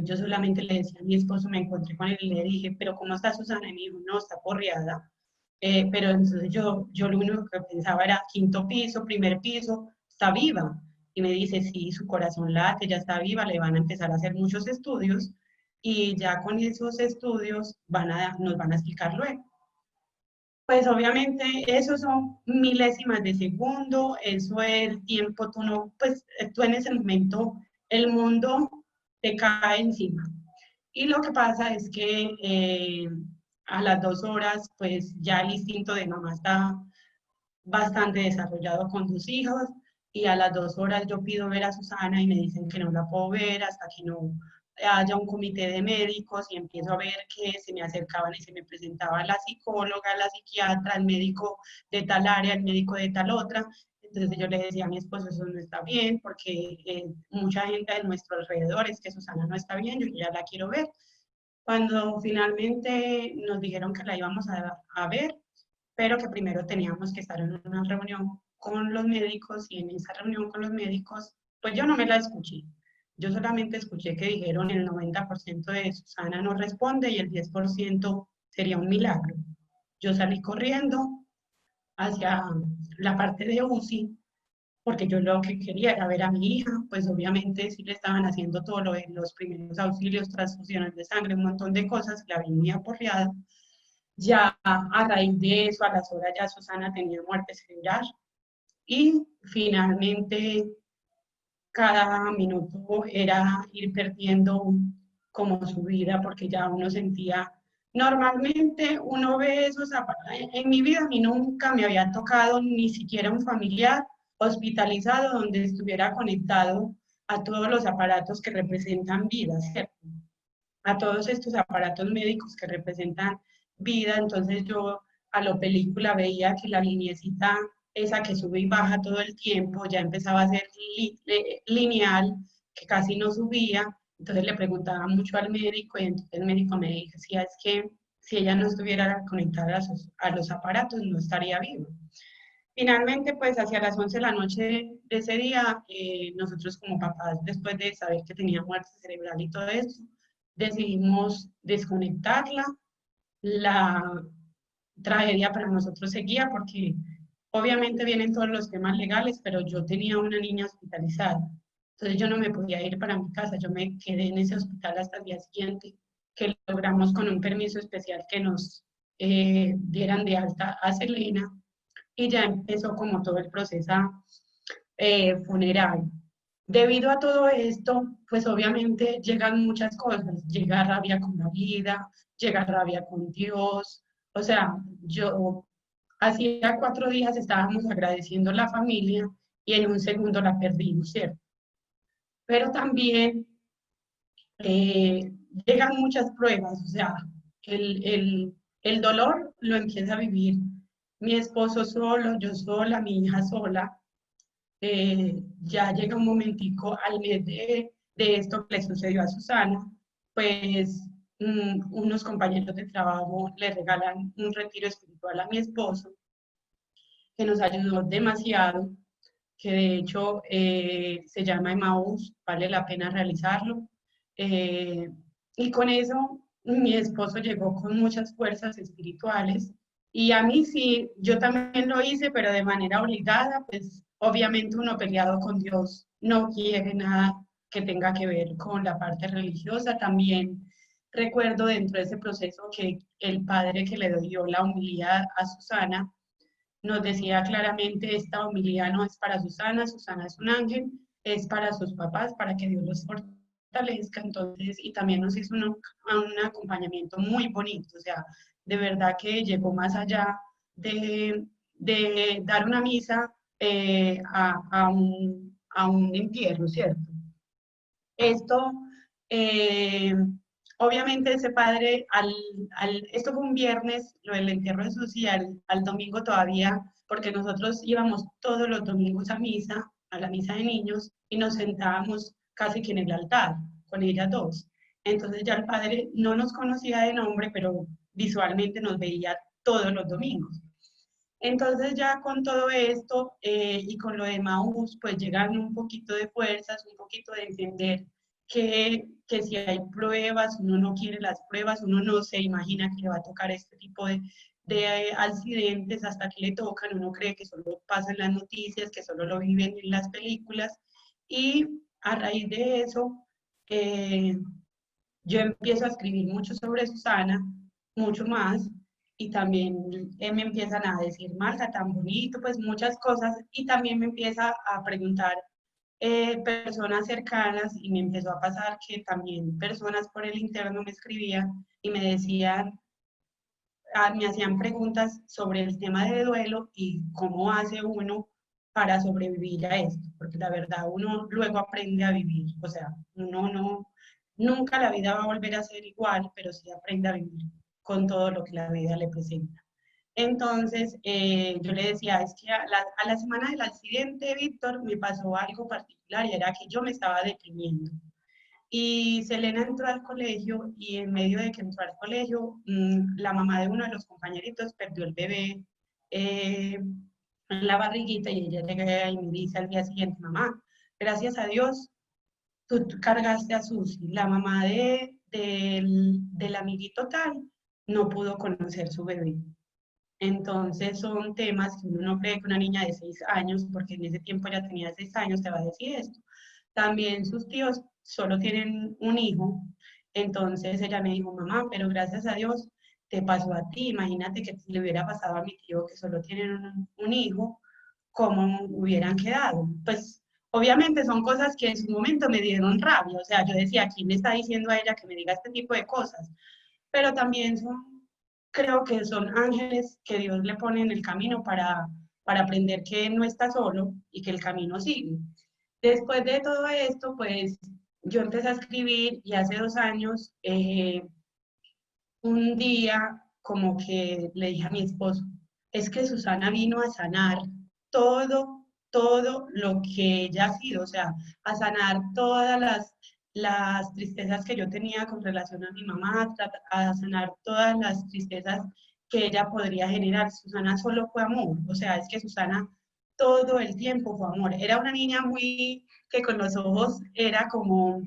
Yo solamente le decía a mi esposo, me encontré con él y le dije, pero ¿cómo está Susana? Y me dijo, no, está porreada. Pero entonces yo lo único que pensaba era quinto piso, primer piso, está viva. Y me dice, sí, su corazón late, ya está viva, le van a empezar a hacer muchos estudios y ya con esos estudios nos van a explicar luego. Pues obviamente eso son milésimas de segundo, eso es el tiempo, tú no, pues tú en ese momento el mundo te cae encima. Y lo que pasa es que a las 2 horas, pues ya el instinto de mamá está bastante desarrollado con sus hijos y a las 2 horas yo pido ver a Susana y me dicen que no la puedo ver hasta que no haya un comité de médicos y empiezo a ver que se me acercaban y se me presentaba la psicóloga, la psiquiatra, el médico de tal área, el médico de tal otra. Entonces yo le decía a mi esposo, eso no está bien, porque mucha gente de nuestro alrededor es que Susana no está bien, yo ya la quiero ver. Cuando finalmente nos dijeron que la íbamos a ver, pero que primero teníamos que estar en una reunión con los médicos, y en esa reunión con los médicos, pues yo no me la escuché. Yo solamente escuché que dijeron el 90% de Susana no responde y el 10% sería un milagro. Yo salí corriendo hacia la parte de UCI, porque yo lo que quería era ver a mi hija, pues obviamente sí le estaban haciendo todo lo de los primeros auxilios, transfusiones de sangre, un montón de cosas, la vi muy aporreada. Ya a raíz de eso, a las horas ya Susana tenía muerte cerebral y finalmente cada minuto era ir perdiendo como su vida porque ya uno sentía, normalmente uno ve esos, en mi vida a mí nunca me había tocado ni siquiera un familiar hospitalizado donde estuviera conectado a todos los aparatos que representan vida, ¿cierto? A todos estos aparatos médicos que representan vida. Entonces yo a lo película veía que la lineecita esa que sube y baja todo el tiempo ya empezaba a ser lineal, que casi no subía. Entonces le preguntaba mucho al médico y entonces el médico me decía, es que si ella no estuviera conectada a los aparatos no estaría viva. Finalmente, pues hacia las 11 de la noche de ese día, nosotros como papás, después de saber que tenía muerte cerebral y todo eso, decidimos desconectarla. La tragedia para nosotros seguía porque obviamente vienen todos los temas legales, pero yo tenía una niña hospitalizada. Entonces yo no me podía ir para mi casa, yo me quedé en ese hospital hasta el día siguiente, que logramos con un permiso especial que nos dieran de alta a Selena, y ya empezó como todo el proceso funerario. Debido a todo esto, pues obviamente llegan muchas cosas, llega rabia con la vida, llega rabia con Dios, o sea, yo hacía 4 días estábamos agradeciendo a la familia y en un segundo la perdimos, ¿cierto? Pero también llegan muchas pruebas, o sea, el dolor lo empieza a vivir mi esposo solo, yo sola, mi hija sola. Ya llega un momentico al mes de esto que le sucedió a Susana, pues unos compañeros de trabajo le regalan un retiro espiritual a mi esposo, que nos ayudó demasiado, que de hecho se llama Emmaús, vale la pena realizarlo. Eh, y con eso mi esposo llegó con muchas fuerzas espirituales y a mí sí, yo también lo hice, pero de manera obligada, pues obviamente uno peleado con Dios no quiere nada que tenga que ver con la parte religiosa. También recuerdo dentro de ese proceso que el padre que le dio la humildad a Susana nos decía claramente, esta homilía no es para Susana, Susana es un ángel, es para sus papás, para que Dios los fortalezca. Entonces, y también nos hizo un acompañamiento muy bonito, o sea, de verdad que llegó más allá de dar una misa a un entierro, ¿cierto? Esto, eh, obviamente ese padre, esto fue un viernes, lo del entierro de Susi, al domingo todavía, porque nosotros íbamos todos los domingos a misa, a la misa de niños, y nos sentábamos casi que en el altar, con ellas dos. Entonces ya el padre no nos conocía de nombre, pero visualmente nos veía todos los domingos. Entonces ya con todo esto y con lo de Maús, pues llegan un poquito de fuerzas, un poquito de entender que si hay pruebas, uno no quiere las pruebas, uno no se imagina que le va a tocar este tipo de accidentes hasta que le tocan, uno cree que solo pasa en las noticias, que solo lo viven en las películas. Y a raíz de eso, eh, yo empiezo a escribir mucho sobre Susana, mucho más, y también me empiezan a decir, Marta, tan bonito, pues muchas cosas, y también me empieza a preguntar personas cercanas, y me empezó a pasar que también personas por el interno me escribían y me decían, me hacían preguntas sobre el tema de duelo y cómo hace uno para sobrevivir a esto, porque la verdad uno luego aprende a vivir, o sea, uno no, nunca la vida va a volver a ser igual, pero sí aprende a vivir con todo lo que la vida le presenta. Entonces, yo le decía, es que a la semana del accidente, Víctor, me pasó algo particular y era que yo me estaba deprimiendo. Y Selena entró al colegio y en medio de que entró al colegio, la mamá de uno de los compañeritos perdió el bebé en la barriguita y ella llega y me dice al día siguiente, mamá, gracias a Dios, tú cargaste a Susi. La mamá del amiguito tal no pudo conocer su bebé. Entonces son temas que uno no cree que una niña de 6 años, porque en ese tiempo ya tenía 6 años, te va a decir esto. También sus tíos solo tienen un hijo, entonces ella me dijo, mamá, pero gracias a Dios te pasó a ti, imagínate que si le hubiera pasado a mi tío que solo tienen un hijo, ¿cómo hubieran quedado? Pues obviamente son cosas que en su momento me dieron rabia, o sea, yo decía, ¿quién le está diciendo a ella que me diga este tipo de cosas? Pero también creo que son ángeles que Dios le pone en el camino para aprender que no está solo y que el camino sigue. Después de todo esto, pues yo empecé a escribir y hace 2 años, un día como que le dije a mi esposo, es que Susana vino a sanar todo lo que ella ha sido, o sea, a sanar todas las tristezas que yo tenía con relación a mi mamá, a sanar todas las tristezas que ella podría generar. Susana solo fue amor, o sea, es que Susana todo el tiempo fue amor. Era una niña muy, que con los ojos era como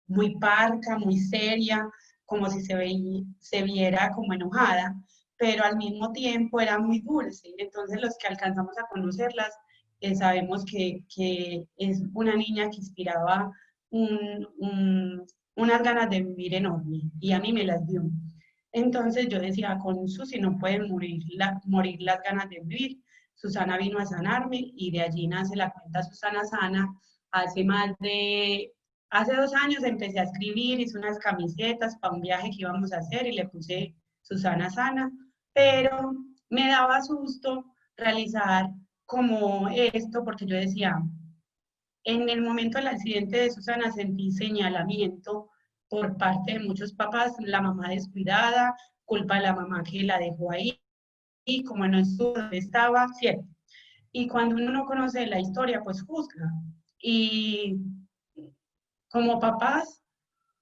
muy parca, muy seria, como si se viera como enojada, pero al mismo tiempo era muy dulce. Entonces los que alcanzamos a conocerlas sabemos que es una niña que inspiraba unas ganas de vivir enorme y a mí me las dio. Entonces yo decía, con Susi no pueden morir las ganas de vivir. Susana vino a sanarme y de allí nace la cuenta Susana Sana. Hace más de Hace 2 años empecé a escribir, hice unas camisetas para un viaje que íbamos a hacer y le puse Susana Sana, pero me daba susto realizar como esto porque yo decía, en el momento del accidente de Susana sentí señalamiento por parte de muchos papás, la mamá descuidada, culpa de la mamá que la dejó ahí, y como no estuvo donde estaba, ¿cierto? Y cuando uno no conoce la historia, pues juzga. Y como papás,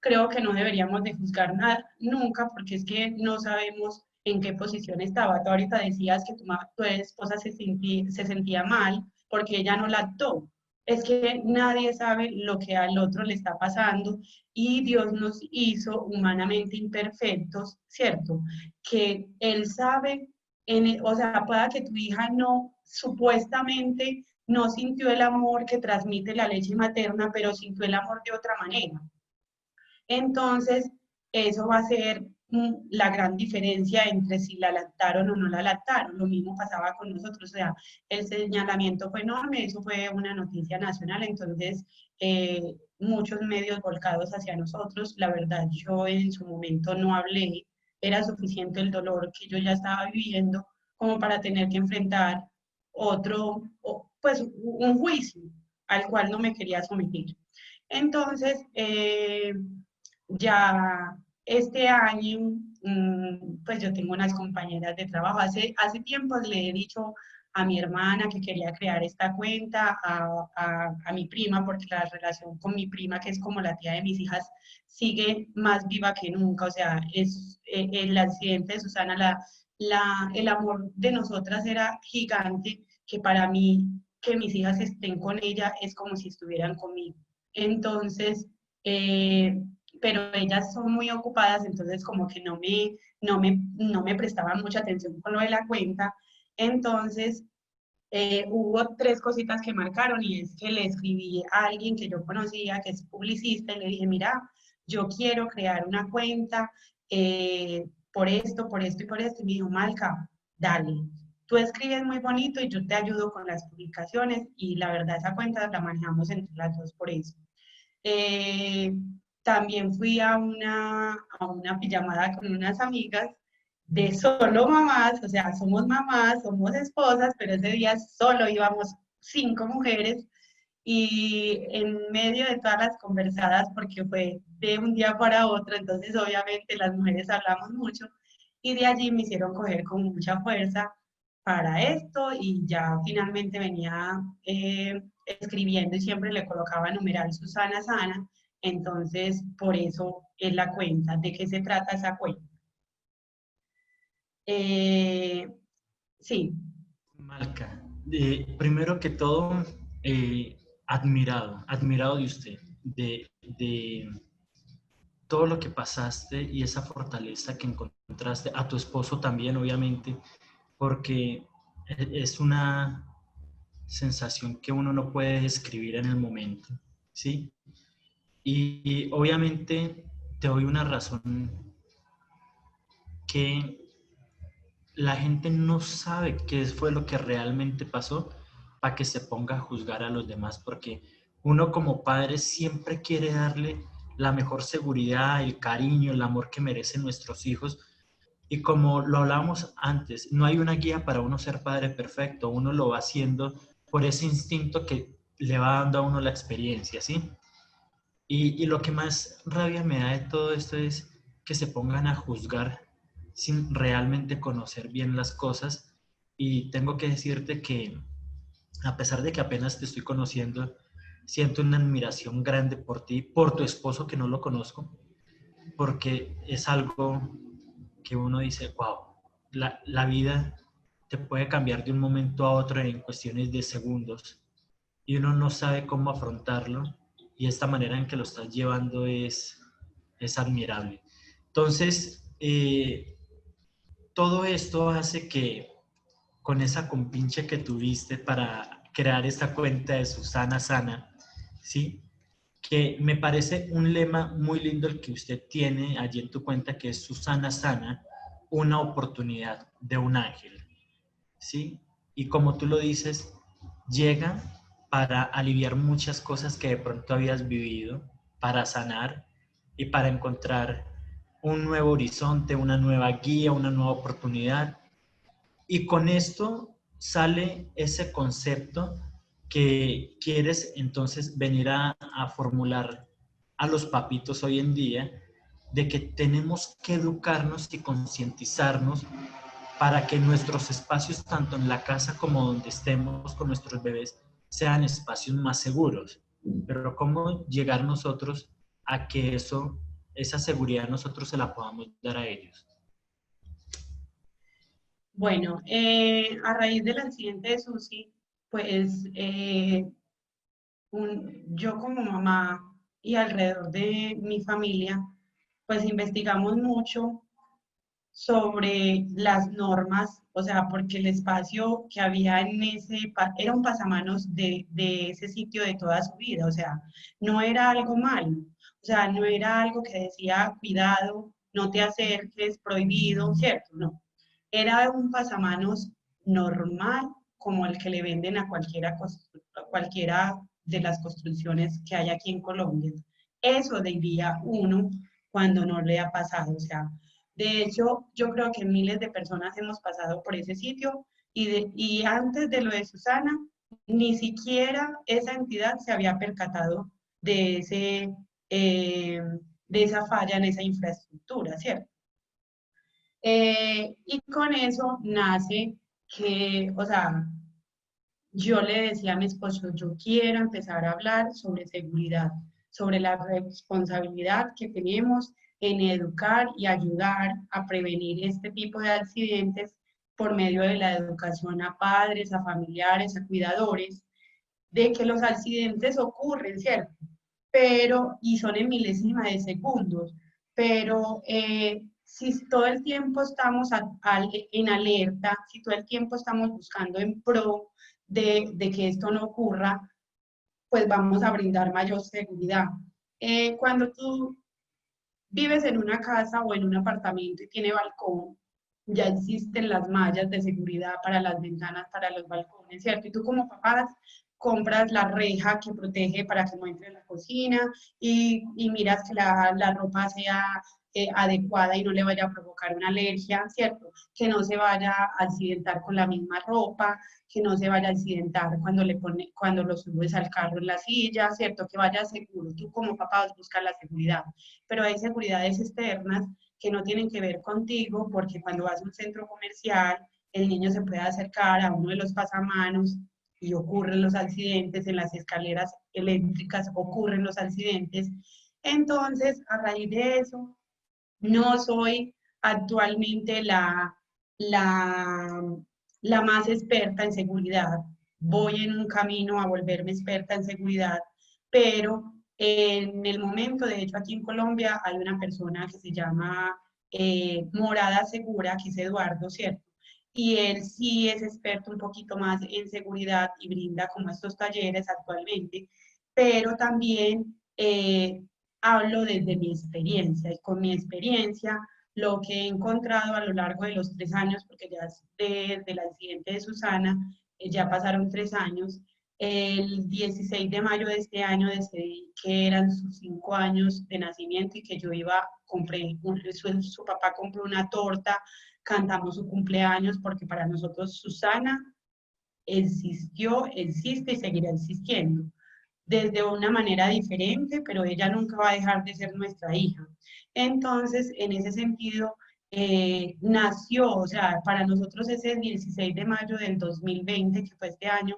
creo que no deberíamos de juzgar nada, nunca, porque es que no sabemos en qué posición estaba. Tú ahorita decías que tu esposa se sentía mal porque ella no lactó. Es que nadie sabe lo que al otro le está pasando y Dios nos hizo humanamente imperfectos, ¿cierto? Que Él sabe, o sea, pueda que tu hija no, supuestamente, no sintió el amor que transmite la leche materna, pero sintió el amor de otra manera. Entonces, eso va a ser la gran diferencia entre si la lactaron o no la lactaron. Lo mismo pasaba con nosotros, o sea, el señalamiento fue enorme, eso fue una noticia nacional, entonces muchos medios volcados hacia nosotros. La verdad, yo en su momento no hablé, era suficiente el dolor que yo ya estaba viviendo como para tener que enfrentar pues un juicio al cual no me quería someter. Entonces, ya este año, pues yo tengo unas compañeras de trabajo. Hace tiempo le he dicho a mi hermana que quería crear esta cuenta, a mi prima, porque la relación con mi prima, que es como la tía de mis hijas, sigue más viva que nunca. O sea, el accidente de Susana, el amor de nosotras era gigante, que para mí, que mis hijas estén con ella es como si estuvieran conmigo. Entonces, eh, pero ellas son muy ocupadas, entonces como que no me prestaban mucha atención con lo de la cuenta. Entonces, hubo 3 cositas que marcaron y es que le escribí a alguien que yo conocía, que es publicista, y le dije, mira, yo quiero crear una cuenta por esto y por esto. Y me dijo, Malca, dale, tú escribes muy bonito y yo te ayudo con las publicaciones y la verdad esa cuenta la manejamos entre las dos por eso. Eh, También fui a una pijamada con unas amigas de solo mamás, o sea, somos mamás, somos esposas, pero ese día solo íbamos 5 mujeres y en medio de todas las conversadas, porque fue de un día para otro, entonces obviamente las mujeres hablamos mucho, y de allí me hicieron coger con mucha fuerza para esto y ya finalmente venía escribiendo y siempre le colocaba numeral Susana Sana, entonces por eso es la cuenta. ¿De qué se trata esa cuenta? Eh, sí, Malca, primero que todo, admirado de usted, de todo lo que pasaste y esa fortaleza que encontraste, a tu esposo también, obviamente, porque es una sensación que uno no puede describir en el momento, ¿sí? Y obviamente te doy una razón que la gente no sabe qué fue lo que realmente pasó para que se ponga a juzgar a los demás, porque uno como padre siempre quiere darle la mejor seguridad, el cariño, el amor que merecen nuestros hijos. Y como lo hablábamos antes, no hay una guía para uno ser padre perfecto, uno lo va haciendo por ese instinto que le va dando a uno la experiencia, ¿sí? Y lo que más rabia me da de todo esto es que se pongan a juzgar sin realmente conocer bien las cosas. Y tengo que decirte que a pesar de que apenas te estoy conociendo, siento una admiración grande por ti, por tu esposo que no lo conozco, porque es algo que uno dice, wow, la vida te puede cambiar de un momento a otro en cuestiones de segundos y uno no sabe cómo afrontarlo y esta manera en que lo estás llevando es admirable. Entonces, todo esto hace que con esa compinche que tuviste para crear esta cuenta de Susana Sana, ¿sí? Que me parece un lema muy lindo el que usted tiene allí en tu cuenta, que es Susana Sana, una oportunidad de un ángel, ¿sí? Y como tú lo dices, llega para aliviar muchas cosas que de pronto habías vivido, para sanar y para encontrar un nuevo horizonte, una nueva guía, una nueva oportunidad. Y con esto sale ese concepto que quieres entonces venir a formular a los papitos hoy en día, de que tenemos que educarnos y concientizarnos para que nuestros espacios, tanto en la casa como donde estemos con nuestros bebés, sean espacios más seguros. Pero ¿cómo llegar nosotros a que esa seguridad nosotros se la podamos dar a ellos? bueno, a raíz del accidente de Susi, pues yo como mamá y alrededor de mi familia, pues investigamos mucho sobre las normas, o sea, porque el espacio que había en era un pasamanos de ese sitio de toda su vida, o sea, no era algo malo, o sea, no era algo que decía, cuidado, no te acerques, prohibido, ¿cierto? No, era un pasamanos normal como el que le venden a cualquiera de las construcciones que hay aquí en Colombia. Eso diría uno cuando no le ha pasado, o sea, de hecho, yo creo que miles de personas hemos pasado por ese sitio y antes de lo de Susana, ni siquiera esa entidad se había percatado de, de esa falla en esa infraestructura, ¿cierto? Y con eso nace que, o sea, yo le decía a mi esposo, yo quiero empezar a hablar sobre seguridad, sobre la responsabilidad que tenemos en educar y ayudar a prevenir este tipo de accidentes por medio de la educación a padres, a familiares, a cuidadores, de que los accidentes ocurren, ¿cierto? Pero, y son en milésima de segundos, pero si todo el tiempo estamos en alerta, si todo el tiempo estamos buscando en pro de que esto no ocurra, pues vamos a brindar mayor seguridad. Cuando tú vives en una casa o en un apartamento y tiene balcón, ya existen las mallas de seguridad para las ventanas, para los balcones, ¿cierto? Y tú como papás compras la reja que protege para que no entre en la cocina y miras que la ropa sea adecuada y no le vaya a provocar una alergia, ¿cierto? Que no se vaya a accidentar con la misma ropa, que no se vaya a accidentar cuando lo subes al carro en la silla, ¿cierto? Que vaya seguro. Tú como papá buscas la seguridad, pero hay seguridades externas que no tienen que ver contigo, porque cuando vas a un centro comercial, el niño se puede acercar a uno de los pasamanos y ocurren los accidentes, en las escaleras eléctricas ocurren los accidentes. Entonces, a raíz de eso, no soy actualmente la, la más experta en seguridad. Voy en un camino a volverme experta en seguridad, pero en el momento, de hecho, aquí en Colombia hay una persona que se llama Morada Segura, que es Eduardo, ¿cierto? Y él sí es experto un poquito más en seguridad y brinda como estos talleres actualmente, pero también hablo desde mi experiencia y con mi experiencia lo que he encontrado a lo largo de los 3 años, porque ya desde el accidente de Susana ya pasaron 3 años. El 16 de mayo de este año decidí que eran sus 5 años de nacimiento y que yo iba, su papá compró una torta, cantamos su cumpleaños porque para nosotros Susana existió, existe y seguirá existiendo desde una manera diferente, pero ella nunca va a dejar de ser nuestra hija. Entonces, en ese sentido, nació, o sea, para nosotros ese 16 de mayo del 2020, que fue este año,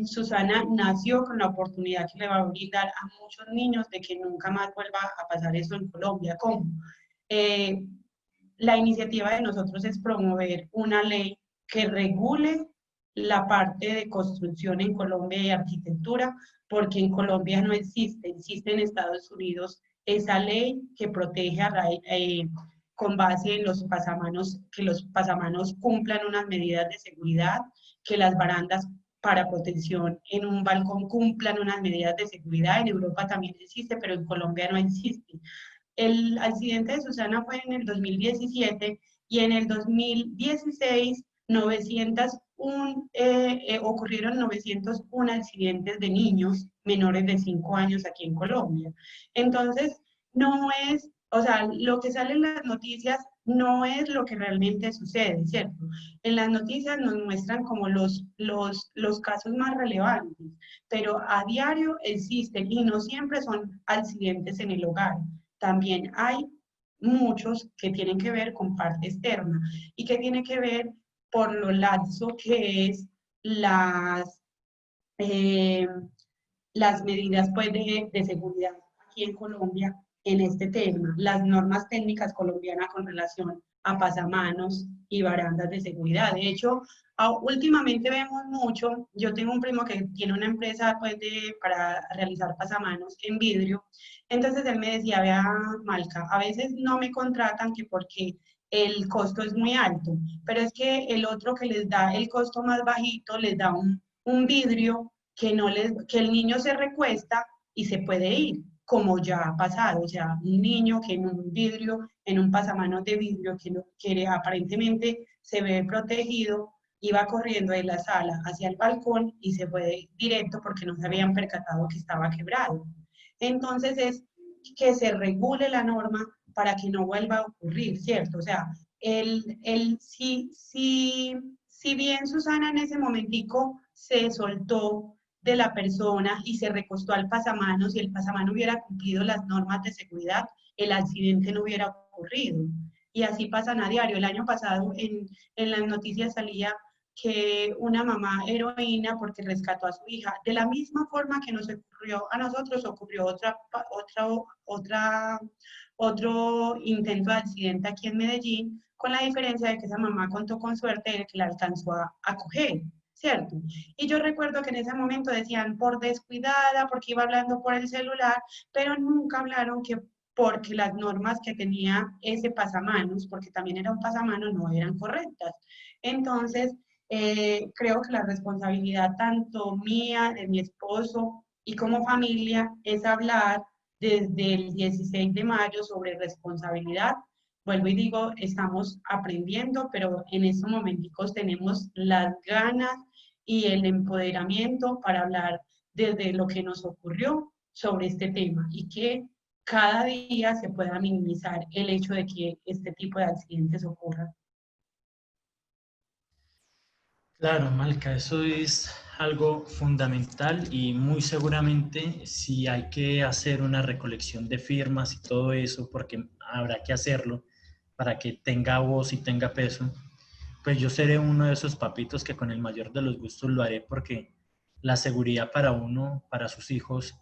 Susana nació con la oportunidad que le va a brindar a muchos niños de que nunca más vuelva a pasar eso en Colombia. ¿Cómo? Eh, la iniciativa de nosotros es promover una ley que regule la parte de construcción en Colombia y arquitectura, porque en Colombia no existe, existe en Estados Unidos esa ley que protege con base en los pasamanos, que los pasamanos cumplan unas medidas de seguridad, que las barandas para protección en un balcón cumplan unas medidas de seguridad. En Europa también existe, pero en Colombia no existe. El accidente de Susana fue en el 2017 y en el 2016 ocurrieron 901 accidentes de niños menores de 5 años aquí en Colombia. Entonces, no es, o sea, lo que sale en las noticias no es lo que realmente sucede, ¿cierto? En las noticias nos muestran como los casos más relevantes, pero a diario existen y no siempre son accidentes en el hogar. También hay muchos que tienen que ver con parte externa y que tiene que ver por lo laxo que es eh, las medidas pues, de seguridad aquí en Colombia en este tema, las normas técnicas colombianas con relación a pasamanos y barandas de seguridad. De hecho, últimamente vemos mucho, yo tengo un primo que tiene una empresa pues, para realizar pasamanos en vidrio, entonces él me decía, vea, Malca, a veces no me contratan que porque el costo es muy alto, pero es que el otro que les da el costo más bajito les da un vidrio que el niño se recuesta y se puede ir, como ya ha pasado, o sea, un niño que en un vidrio, en un pasamanos de vidrio que aparentemente se ve protegido, iba corriendo de la sala hacia el balcón y se fue directo porque no se habían percatado que estaba quebrado. Entonces es que se regule la norma para que no vuelva a ocurrir, ¿cierto? O sea, si bien Susana en ese momentico se soltó de la persona y se recostó al pasamanos y el pasamano hubiera cumplido las normas de seguridad, el accidente no hubiera ocurrido. Y así pasan a diario. El año pasado en las noticias salía que una mamá heroína porque rescató a su hija. De la misma forma que nos ocurrió a nosotros, ocurrió otro intento de accidente aquí en Medellín, con la diferencia de que esa mamá contó con suerte de que la alcanzó a coger, ¿cierto? Y yo recuerdo que en ese momento decían por descuidada, porque iba hablando por el celular, pero nunca hablaron que porque las normas que tenía ese pasamanos, porque también era un pasamanos, no eran correctas. Entonces, creo que la responsabilidad tanto mía, de mi esposo y como familia es hablar desde el 16 de mayo sobre responsabilidad. Vuelvo y digo, estamos aprendiendo, pero en estos momenticos tenemos las ganas y el empoderamiento para hablar desde lo que nos ocurrió sobre este tema y que cada día se pueda minimizar el hecho de que este tipo de accidentes ocurran. Claro, Malca, eso es algo fundamental y muy seguramente si hay que hacer una recolección de firmas y todo eso, porque habrá que hacerlo, para que tenga voz y tenga peso, pues yo seré uno de esos papitos que con el mayor de los gustos lo haré, porque la seguridad para uno, para sus hijos,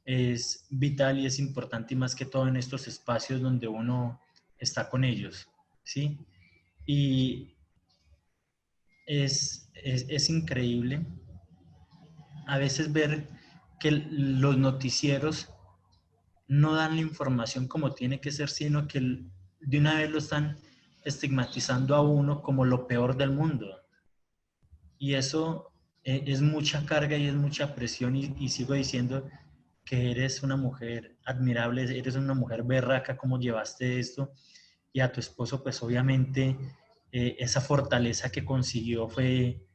es vital y es importante, y más que todo en estos espacios donde uno está con ellos, ¿sí? Y es increíble a veces ver que los noticieros no dan la información como tiene que ser, sino que de una vez lo están estigmatizando a uno como lo peor del mundo. Y eso es mucha carga y es mucha presión, y sigo diciendo que eres una mujer admirable, eres una mujer berraca, cómo llevaste esto, y a tu esposo pues obviamente esa fortaleza que consiguió fue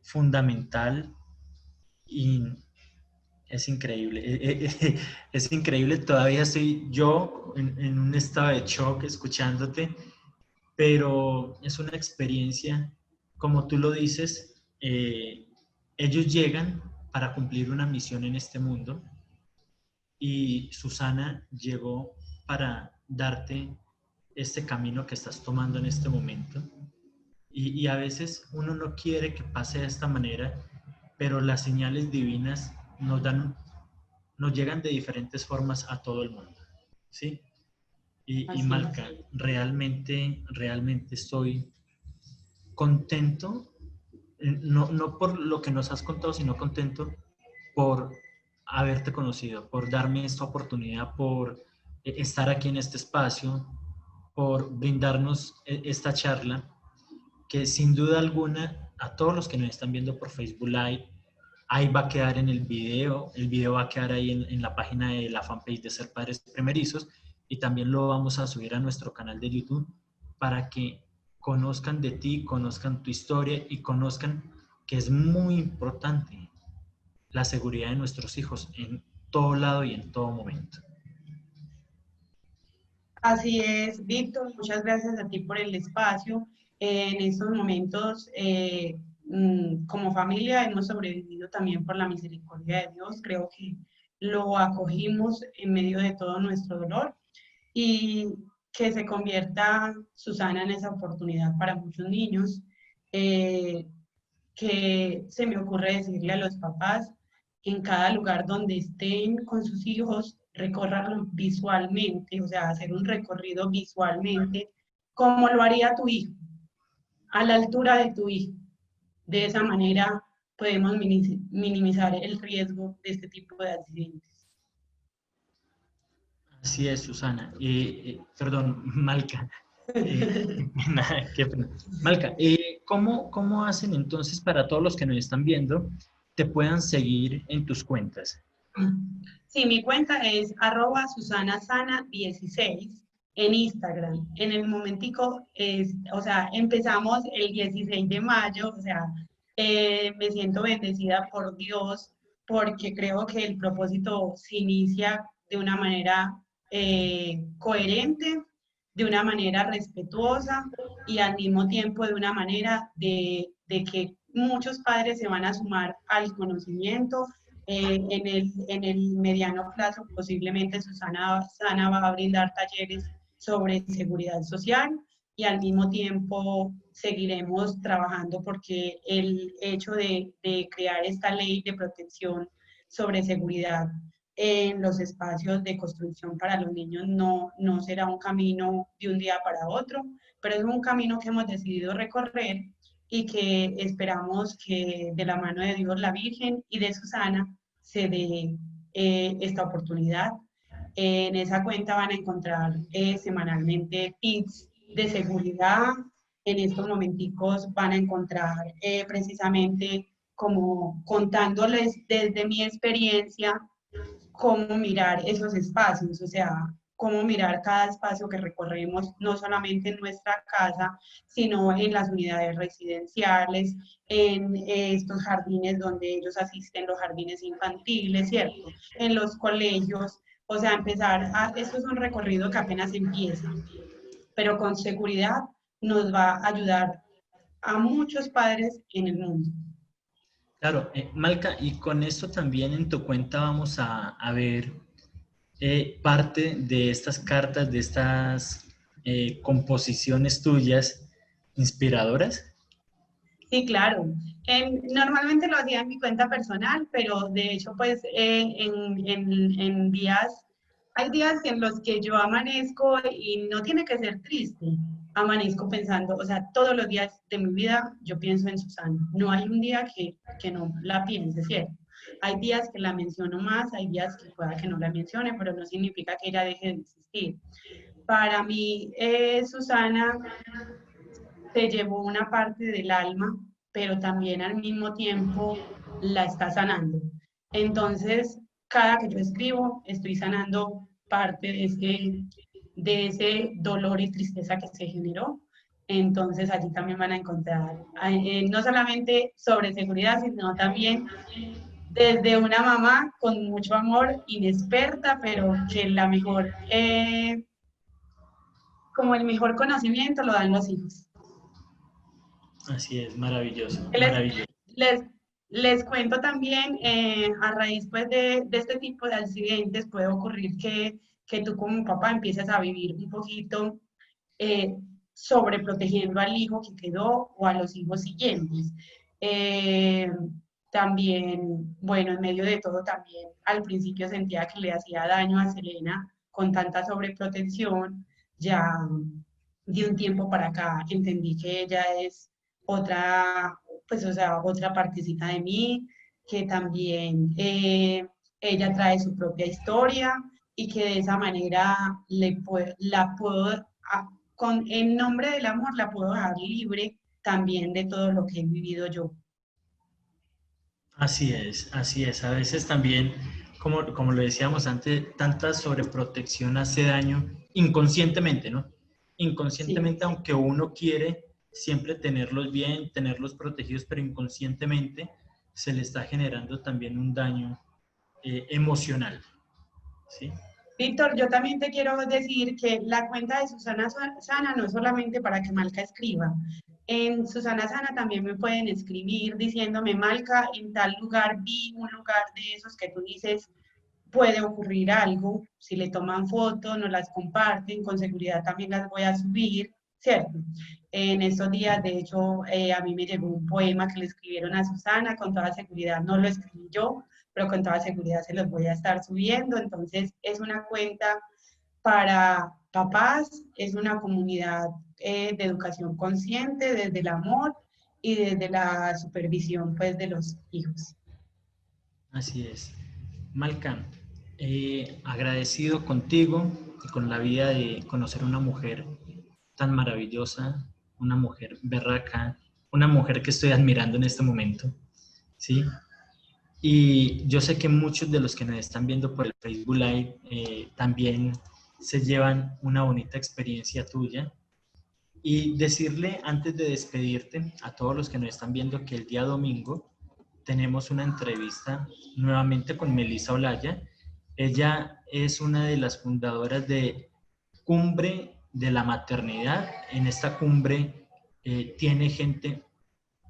fundamental, y es increíble, es increíble, todavía estoy yo en un estado de shock escuchándote, pero es una experiencia, como tú lo dices, ellos llegan para cumplir una misión en este mundo, y Susana llegó para darte este camino que estás tomando en este momento. Y a veces uno no quiere que pase de esta manera, pero las señales divinas nos llegan de diferentes formas a todo el mundo, ¿sí? Y Así es. Malca, realmente estoy contento, no por lo que nos has contado, sino contento por haberte conocido, por darme esta oportunidad, por estar aquí en este espacio, por brindarnos esta charla, que sin duda alguna a todos los que nos están viendo por Facebook Live, ahí va a quedar en el video va a quedar ahí en la página de la fanpage de Ser Padres Primerizos, y también lo vamos a subir a nuestro canal de YouTube para que conozcan de ti, conozcan tu historia y conozcan que es muy importante la seguridad de nuestros hijos en todo lado y en todo momento. Así es, Víctor, muchas gracias a ti por el espacio. En estos momentos, como familia, hemos sobrevivido también por la misericordia de Dios. Creo que lo acogimos en medio de todo nuestro dolor, y que se convierta Susana en esa oportunidad para muchos niños. Eh, que se me ocurre decirle a los papás, en cada lugar donde estén con sus hijos, recorrerlo visualmente, o sea, hacer un recorrido visualmente, como lo haría tu hijo, a la altura de tu hijo. De esa manera podemos minimizar el riesgo de este tipo de accidentes. Así es, Susana. Perdón, Malca. Qué pena. Malca, ¿cómo hacen entonces para todos los que nos están viendo te puedan seguir en tus cuentas? Sí, mi cuenta es @susanasana16 en Instagram. En el momentico, o sea, empezamos el 16 de mayo, o sea, me siento bendecida por Dios, porque creo que el propósito se inicia de una manera coherente, de una manera respetuosa, y al mismo tiempo de una manera de que muchos padres se van a sumar al conocimiento. En el mediano plazo, posiblemente Susana va a brindar talleres sobre seguridad social, y al mismo tiempo seguiremos trabajando porque el hecho de crear esta ley de protección sobre seguridad en los espacios de construcción para los niños no será un camino de un día para otro, pero es un camino que hemos decidido recorrer, y que esperamos que de la mano de Dios, la Virgen y de Susana se dé esta oportunidad. En esa cuenta van a encontrar semanalmente tips de seguridad. En estos momenticos van a encontrar precisamente como contándoles desde mi experiencia cómo mirar esos espacios, o sea, cómo mirar cada espacio que recorremos, no solamente en nuestra casa, sino en las unidades residenciales, en estos jardines donde ellos asisten, los jardines infantiles, ¿cierto? En los colegios, o sea, esto es un recorrido que apenas empieza, pero con seguridad nos va a ayudar a muchos padres en el mundo. Claro, Malca, y con esto también en tu cuenta vamos a ver parte de estas cartas, de estas composiciones tuyas inspiradoras? Sí, claro. Normalmente lo hacía en mi cuenta personal, pero de hecho, pues en días, hay días en los que yo amanezco y no tiene que ser triste. Amanezco pensando, o sea, todos los días de mi vida yo pienso en Susana. No hay un día que no la piense, ¿cierto? Hay días que la menciono más, hay días que pueda que no la mencione, pero no significa que ella deje de existir. Para mí, Susana se llevó una parte del alma, pero también al mismo tiempo la está sanando. Entonces, cada que yo escribo, estoy sanando parte de ese dolor y tristeza que se generó. Entonces, allí también van a encontrar no solamente sobre seguridad, sino también desde una mamá con mucho amor, inexperta, pero que la mejor, como el mejor conocimiento lo dan los hijos. Así es, maravilloso, Les, maravilloso. les, les cuento también, a raíz pues, de este tipo de accidentes, puede ocurrir que tú como papá empieces a vivir un poquito eh, sobreprotegiendo al hijo que quedó o a los hijos siguientes. Eh, También, bueno, en medio de todo también, al principio sentía que le hacía daño a Selena con tanta sobreprotección, ya de un tiempo para acá entendí que ella es otra, pues, o sea, otra partecita de mí, que también ella trae su propia historia y que de esa manera la puedo, en nombre del amor, la puedo dejar libre también de todo lo que he vivido yo. Así es, así es. A veces también, como lo decíamos antes, tanta sobreprotección hace daño inconscientemente, ¿no? Sí. Inconscientemente, aunque uno quiere siempre tenerlos bien, tenerlos protegidos, pero inconscientemente se le está generando también un daño emocional, ¿sí? Víctor, yo también te quiero decir que la cuenta de Susana Sana no es solamente para que Malca escriba. En Susana Sana también me pueden escribir diciéndome, Malca, en tal lugar vi un lugar de esos que tú dices, puede ocurrir algo. Si le toman fotos, nos las comparten, con seguridad también las voy a subir, ¿cierto? En estos días, de hecho, a mí me llegó un poema que le escribieron a Susana, con toda seguridad no lo escribí yo, pero con toda seguridad se los voy a estar subiendo. Entonces, es una cuenta para papás, es una comunidad de educación consciente desde el amor y desde la supervisión, pues, de los hijos. Así es. Malcolm, agradecido contigo y con la vida de conocer una mujer tan maravillosa, una mujer berraca, una mujer que estoy admirando en este momento, ¿sí? Y yo sé que muchos de los que nos están viendo por el Facebook Live también se llevan una bonita experiencia tuya. Y decirle antes de despedirte a todos los que nos están viendo que el día domingo tenemos una entrevista nuevamente con Melissa Olaya. Ella es una de las fundadoras de Cumbre de la Maternidad. En esta cumbre tiene gente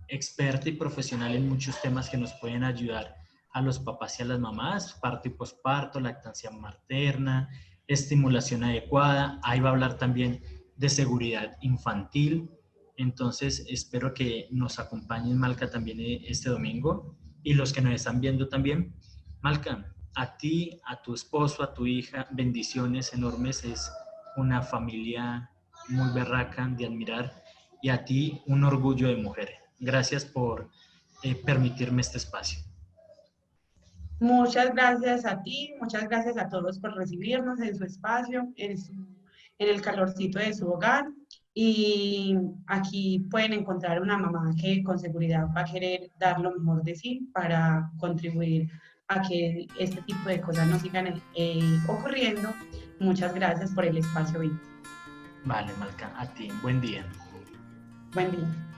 experta y profesional en muchos temas que nos pueden ayudar a los papás y a las mamás, parto y posparto, lactancia materna, estimulación adecuada. Ahí va a hablar también de seguridad infantil. Entonces, espero que nos acompañen, Malca, también este domingo y los que nos están viendo también. Malca, a ti, a tu esposo, a tu hija, bendiciones enormes. Es una familia muy berraca de admirar y a ti un orgullo de mujer. Gracias por permitirme este espacio. Muchas gracias a ti, muchas gracias a todos por recibirnos en su espacio, en el calorcito de su hogar. Y aquí pueden encontrar una mamá que con seguridad va a querer dar lo mejor de sí para contribuir a que este tipo de cosas no sigan ocurriendo. Muchas gracias por el espacio, Víctor. Vale, Malca, a ti. Buen día. Buen día.